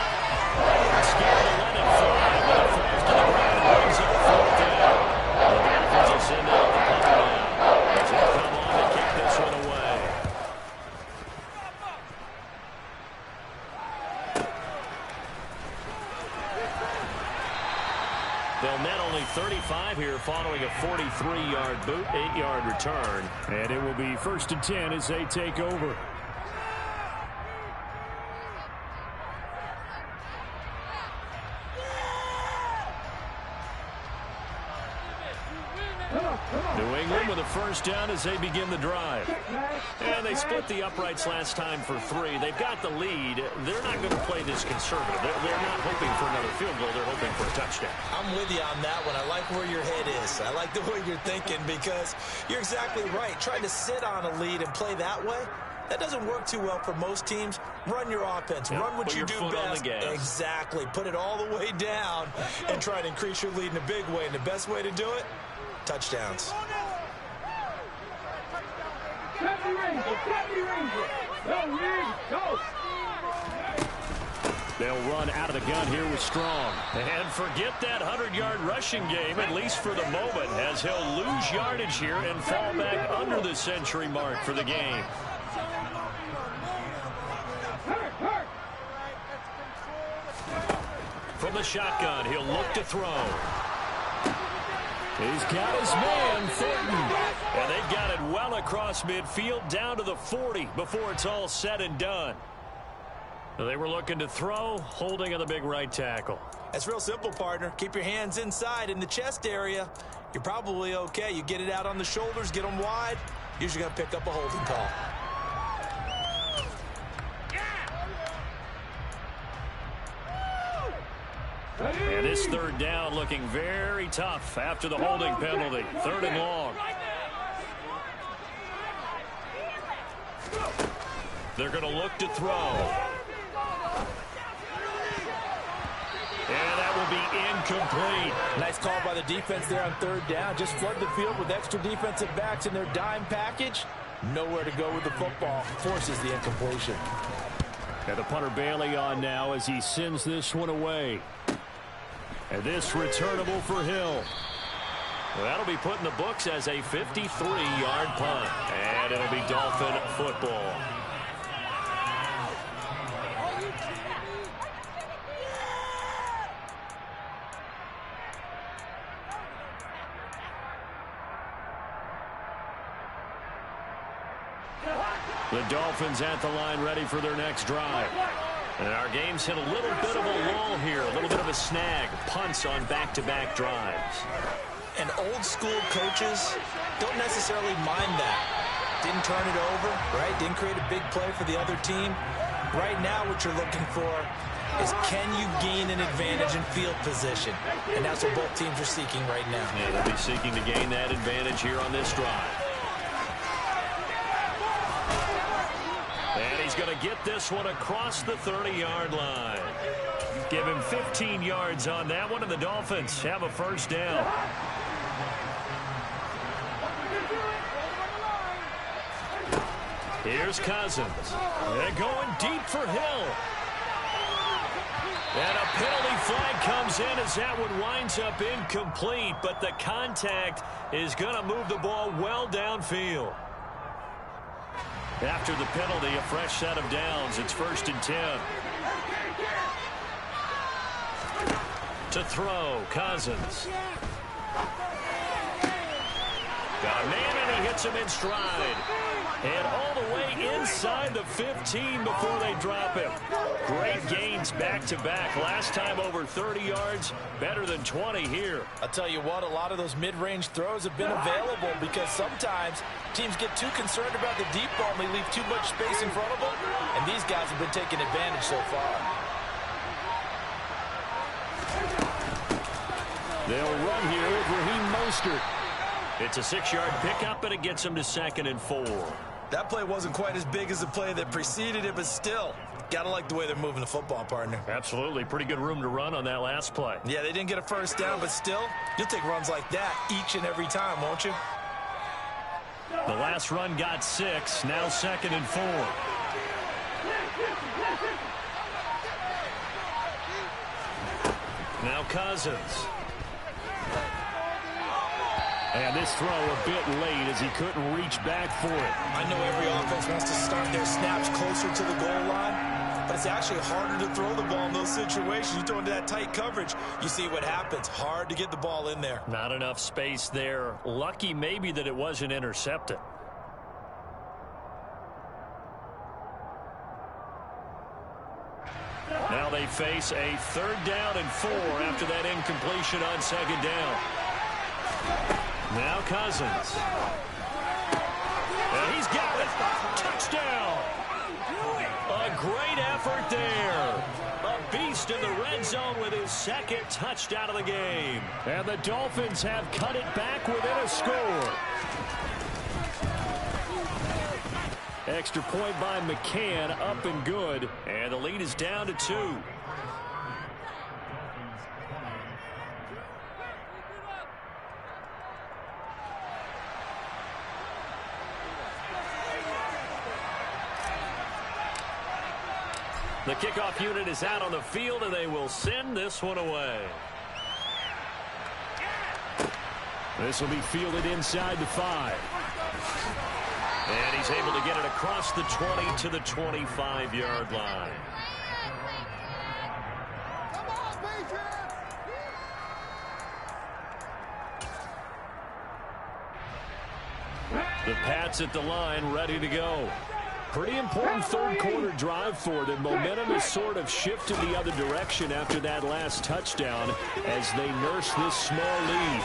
Scared to let it fly, but it falls to the ground and brings up fourth down. The Dolphins will send out the punt now as they come on to kick this one away. They'll net only 35 here following a 43-yard boot, 8-yard return. And it will be 1st and 10 as they take over. New England with a first down as they begin the drive. And they split the uprights last time for 3. They've got the lead. They're not going to play this conservative. They're not hoping for another field goal. They're hoping for a touchdown. I'm with you on that one. I like where your head is. I like the way you're thinking because you're exactly right. Trying to sit on a lead and play that way, That doesn't work too well for most teams. Run your offense. Run what you do best. Exactly. Put it all the way down and try to increase your lead in a big way. And the best way to do it, touchdowns. They'll run out of the gun here with Strong. And forget that 100-yard rushing game, at least for the moment, as he'll lose yardage here and fall back under the century mark for the game. From the shotgun, he'll look to throw. He's got his man, Thornton. And they've got it well across midfield, down to the 40 before it's all said and done. They were looking to throw, holding on the big right tackle. That's real simple, partner. Keep your hands inside in the chest area. You're probably okay. You get it out on the shoulders, get them wide. Usually going to pick up a holding call. And this third down looking very tough after the holding penalty. 3rd and long. They're going to look to throw. And that will be incomplete. Nice call by the defense there on 3rd down. Just flood the field with extra defensive backs in their dime package. Nowhere to go with the football. Forces the incompletion. And the punter Bailey on now as he sends this one away. And this returnable for Hill. Well, that'll be put in the books as a 53-yard punt. And it'll be Dolphin football. The Dolphins at the line ready for their next drive. And our game's hit a little bit of a lull here, a little bit of a snag. Punts on back-to-back drives. And old-school coaches don't necessarily mind that. Didn't turn it over, right? Didn't create a big play for the other team. Right now what you're looking for is can you gain an advantage in field position? And that's what both teams are seeking right now. Yeah, they'll be seeking to gain that advantage here on this drive. And he's going to get this one across the 30-yard line. Give him 15 yards on that one, and the Dolphins have a first down. Here's Cousins. They're going deep for Hill. And a penalty flag comes in as that one winds up incomplete, but the contact is going to move the ball well downfield. After the penalty, a fresh set of downs. It's 1st and 10. To throw, Cousins. Got a man, and he hits him in stride. And all the way inside the 15 before they drop him. Great gains back-to-back. Last time over 30 yards, better than 20 here. I'll tell you what, a lot of those mid-range throws have been available because sometimes teams get too concerned about the deep ball and they leave too much space in front of them. And these guys have been taking advantage so far. They'll run here with Raheem Mostert. It's a 6-yard pickup, and it gets him to 2nd and 4. That play wasn't quite as big as the play that preceded it, but still, gotta like the way they're moving the football, partner. Absolutely. Pretty good room to run on that last play. Yeah, they didn't get a first down, but still, you'll take runs like that each and every time, won't you? The last run got 6, now 2nd and 4. Now Cousins. And this throw a bit late as he couldn't reach back for it. I know every offense wants to start their snaps closer to the goal line, but it's actually harder to throw the ball in those situations. You throw into that tight coverage, you see what happens. Hard to get the ball in there. Not enough space there. Lucky maybe that it wasn't intercepted. Now they face a 3rd down and 4 after that incompletion on 2nd down. Now Cousins. And he's got it. Touchdown. A great effort there. A beast in the red zone with his 2nd touchdown of the game. And the Dolphins have cut it back within a score. Extra point by McCann, up and good. And the lead is down to 2. The kickoff unit is out on the field, and they will send this one away. This will be fielded inside the 5. And he's able to get it across the 20 to the 25-yard line. The Pats at the line, ready to go. Pretty important third-quarter drive for them. Momentum has sort of shifted the other direction after that last touchdown as they nurse this small lead.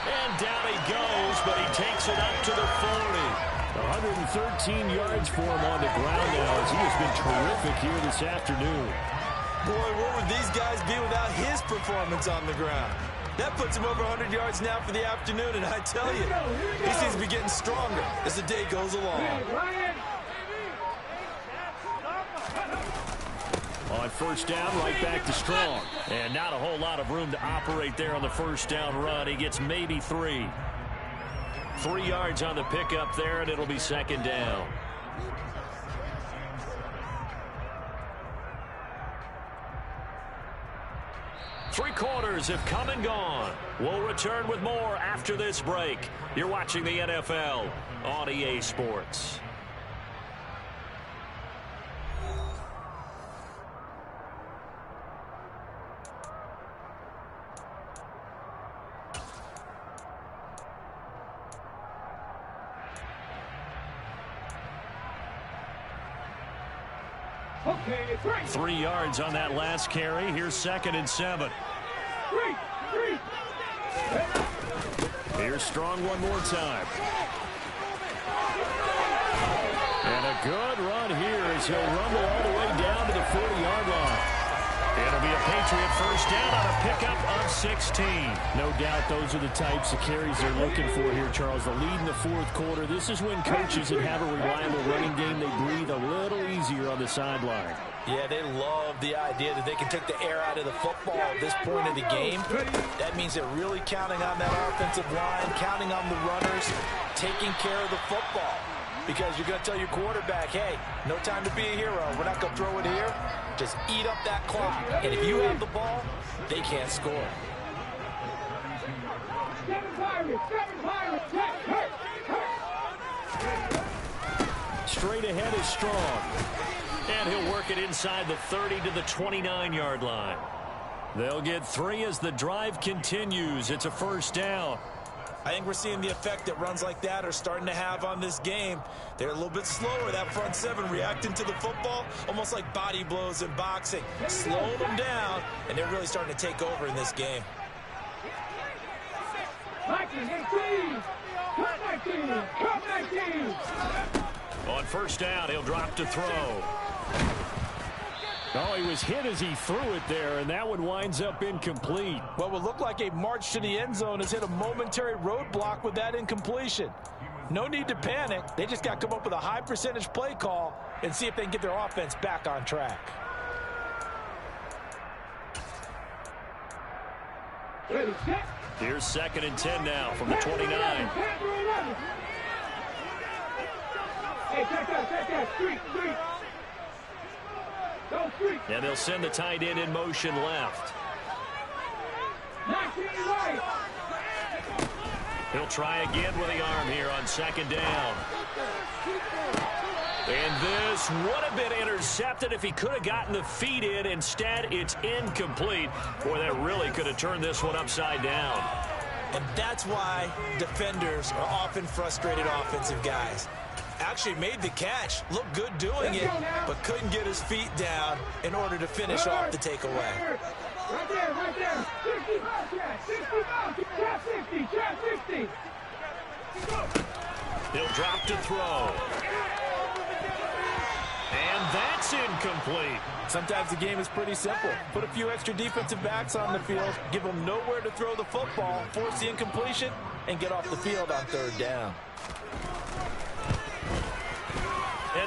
And down he goes, but he takes it up to the 40. 113 yards for him on the ground now as he has been terrific here this afternoon. Boy, where would these guys be without his performance on the ground? That puts him over 100 yards now for the afternoon, and I tell you, he seems to be getting stronger as the day goes along. On first down, right back to Strong. And not a whole lot of room to operate there on the first down run. He gets maybe 3. 3 yards on the pickup there, and it'll be second down. Three quarters have come and gone. We'll return with more after this break. You're watching the NFL on EA Sports. Okay, 3 yards on that last carry. Here's 2nd and 7. Here's Strong one more time. And a good run here as he'll rumble all the way down to the 40-yard line. It'll be a Patriot first down on a pickup of 16. No doubt those are the types of carries they're looking for here, Charles. The lead in the fourth quarter. This is when coaches that have a reliable running game, they breathe a little easier on the sideline. Yeah, they love the idea that they can take the air out of the football at this point of the game. That means they're really counting on that offensive line, counting on the runners, taking care of the football. Because you're going to tell your quarterback, hey, no time to be a hero. We're not going to throw it here. Just eat up that clock. And if you have the ball, they can't score. Straight ahead is Strong. And he'll work it inside the 30 to the 29-yard line. They'll get 3 as the drive continues. It's a first down. I think we're seeing the effect that runs like that are starting to have on this game. They're a little bit slower, that front 7, reacting to the football, almost like body blows in boxing. Slow them down, and they're really starting to take over in this game. On first down, he'll drop to throw. Oh, he was hit as he threw it there, and that one winds up incomplete. What would look like a march to the end zone has hit a momentary roadblock with that incompletion. No need to panic. They just got to come up with a high percentage play call and see if they can get their offense back on track. Here's 2nd and 10 now from the 29. Hey, check that, street. And they'll send the tight end in motion left. He'll try again with the arm here on 2nd down. And this would have been intercepted if he could have gotten the feet in. Instead, it's incomplete. Boy, that really could have turned this one upside down. And that's why defenders are often frustrated offensive guys. Actually made the catch, looked good doing it, but couldn't get his feet down in order to finish off the takeaway. Right there. 60. He'll drop to throw. And that's incomplete. Sometimes the game is pretty simple. Put a few extra defensive backs on the field, give them nowhere to throw the football, force the incompletion, and get off the field on 3rd down.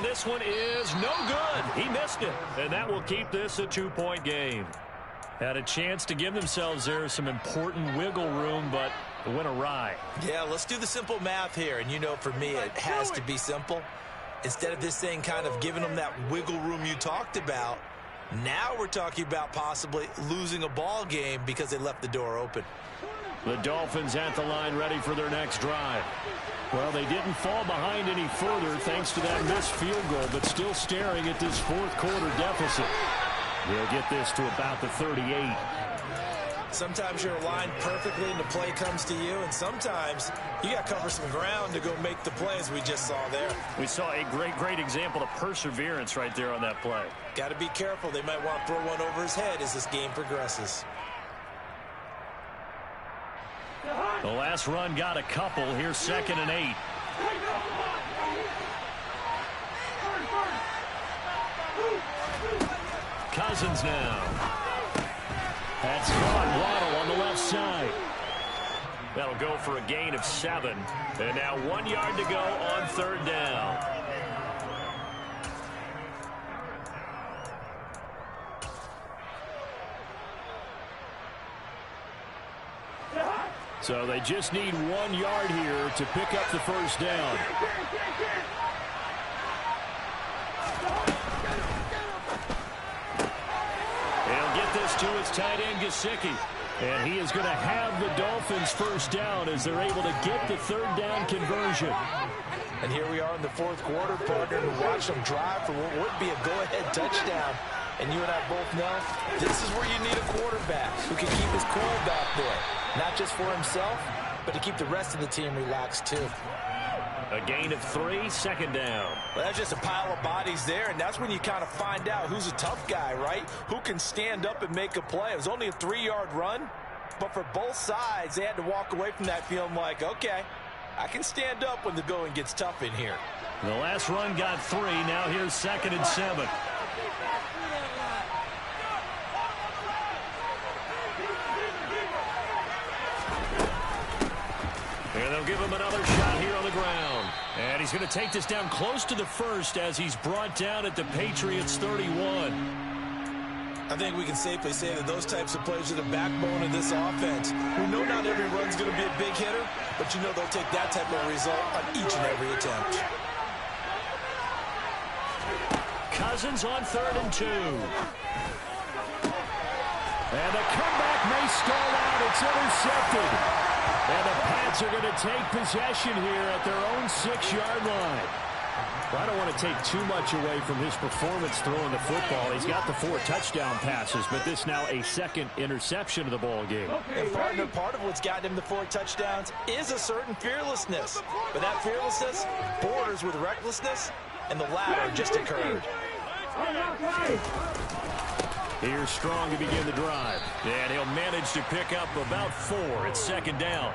And this one is no good. He missed it. And that will keep this a 2-point game. Had a chance to give themselves there some important wiggle room, but it went awry. Yeah, let's do the simple math here. And you know, for me, it has to be simple. Instead of this thing kind of giving them that wiggle room you talked about, now we're talking about possibly losing a ball game because they left the door open. The Dolphins at the line ready for their next drive. Well, they didn't fall behind any further thanks to that missed field goal, but still staring at this fourth quarter deficit. They'll get this to about the 38. Sometimes you're aligned perfectly and the play comes to you, and sometimes you got to cover some ground to go make the plays we just saw there. We saw a great example of perseverance right there on that play. Got to be careful. They might want to throw one over his head as this game progresses. The last run got a couple. Here's 2nd and 8. Cousins now. That's caught. Waddle on the left side. That'll go for a gain of 7. And now 1 yard to go on 3rd down. So they just need 1 yard here to pick up the first down. He'll get this to his tight end, Gesicki. And he is going to have the Dolphins first down as they're able to get the 3rd down conversion. And here we are in the 4th quarter, partner, and watch them drive for what would be a go-ahead touchdown. And you and I both know this is where you need a quarterback who can keep his cool back there. Not just for himself, but to keep the rest of the team relaxed too. A gain of 3, 2nd down. Well, that's just a pile of bodies there, and that's when you kind of find out who's a tough guy, right? Who can stand up and make a play. It was only a 3-yard run, but for both sides, they had to walk away from that feeling like, okay, I can stand up when the going gets tough in here. The last run got 3. Now here's 2nd and 7. And they'll give him another shot here on the ground. And he's going to take this down close to the first as he's brought down at the Patriots 31. I think we can safely say that those types of plays are the backbone of this offense. We know not every run's going to be a big hitter, but you know they'll take that type of result on each and every attempt. Cousins on 3rd and 2. And the comeback may stall out. It's intercepted. And the Pats are going to take possession here at their own 6-yard line. Well, I don't want to take too much away from his performance throwing the football. He's got the 4 touchdown passes, but this now a 2nd interception of the ball game. And partner, part of what's gotten him the 4 touchdowns is a certain fearlessness. But that fearlessness borders with recklessness, and the latter just occurred. Here's Strong to begin the drive. And he'll manage to pick up about 4. It's 2nd down.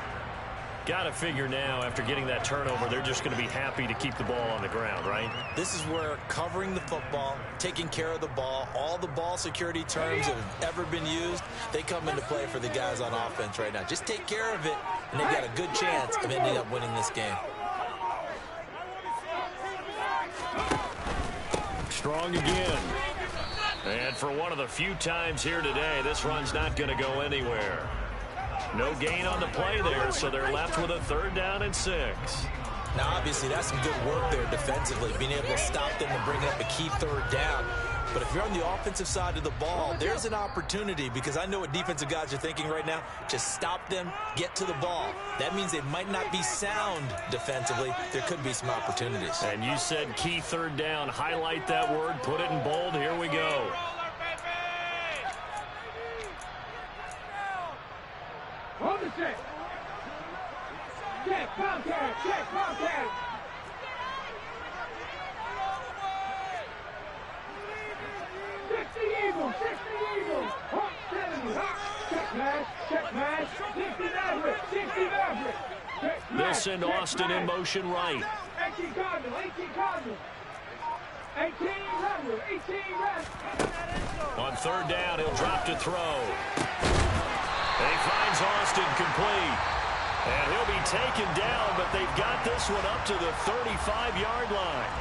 Got to figure now, after getting that turnover, they're just going to be happy to keep the ball on the ground, right? This is where covering the football, taking care of the ball, all the ball security terms that have ever been used, they come into play for the guys on offense right now. Just take care of it, and they've got a good chance of ending up winning this game. Strong again. And for one of the few times here today, this run's not going to go anywhere. No gain on the play there, so they're left with a 3rd down and 6. Now, obviously, that's some good work there defensively, being able to stop them and bring up a key 3rd down. But if you're on the offensive side of the ball, there's an opportunity, because I know what defensive guys are thinking right now. Just stop them, get to the ball. That means they might not be sound defensively. There could be some opportunities. And you said key 3rd down. Highlight that word. Put it in bold. Here we go. Hold the check. Check, contact, check, contact. Eagle, 60 Eagle. Hawk 70, Hawk. Check pass, 60 Maverick, 60 Maverick. They'll send Austin in motion right. 18 Cardinal, 18 Cardinal. 18 Rebel, 18 Rebel. On 3rd down, he'll drop to throw. And he finds Austin complete. And he'll be taken down, but they've got this one up to the 35-yard line.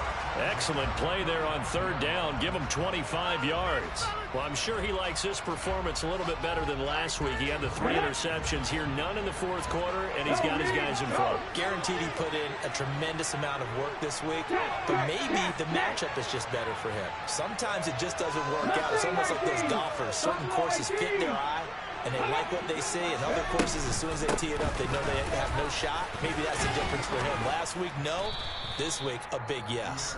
Excellent play there on third down. Give him 25 yards. Well, I'm sure he likes this performance a little bit better than last week. He had the 3 interceptions here, none in the fourth quarter, and he's got his guys in front. Guaranteed he put in a tremendous amount of work this week, but maybe the matchup is just better for him. Sometimes it just doesn't work out. It's almost like those golfers. Certain courses fit their eye, and they like what they see, and other courses, as soon as they tee it up, they know they have no shot. Maybe that's the difference for him. Last week, no. This week, a big yes.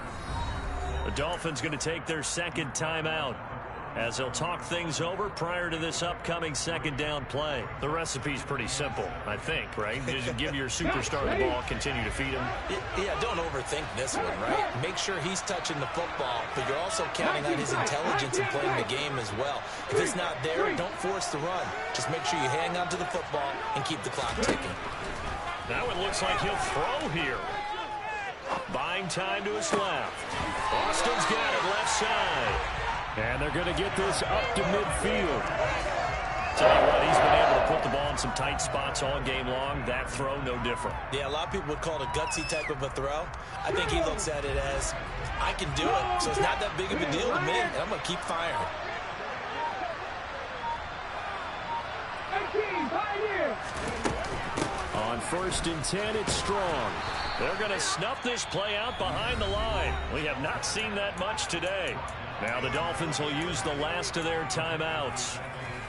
The Dolphins going to take their second timeout as they'll talk things over prior to this upcoming second down play. The recipe's pretty simple, I think, right? Just give your superstar the ball, continue to feed him. Yeah, don't overthink this one, right? Make sure he's touching the football, but you're also counting on his intelligence in playing the game as well. If it's not there, don't force the run. Just make sure you hang on to the football and keep the clock ticking. Now it looks like he'll throw here. Buying time to his left. Austin's got it left side. And they're going to get this up to midfield. Tell you what, he's been able to put the ball in some tight spots all game long. That throw, no different. Yeah, a lot of people would call it a gutsy type of a throw. I think he looks at it as, I can do it, so it's not that big of a deal to me, and I'm going to keep firing. On 1st and 10, it's Strong. They're going to snuff this play out behind the line. We have not seen that much today. Now the Dolphins will use the last of their timeouts,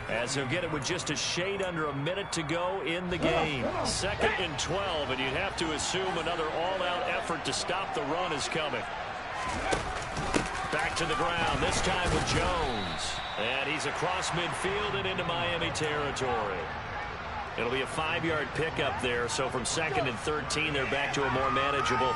as they'll get it with just a shade under a minute to go in the game. 2nd and 12, and you'd have to assume another all-out effort to stop the run is coming. Back to the ground, this time with Jones. And he's across midfield and into Miami territory. It'll be a 5-yard pickup there, so from 2nd and 13, they're back to a more manageable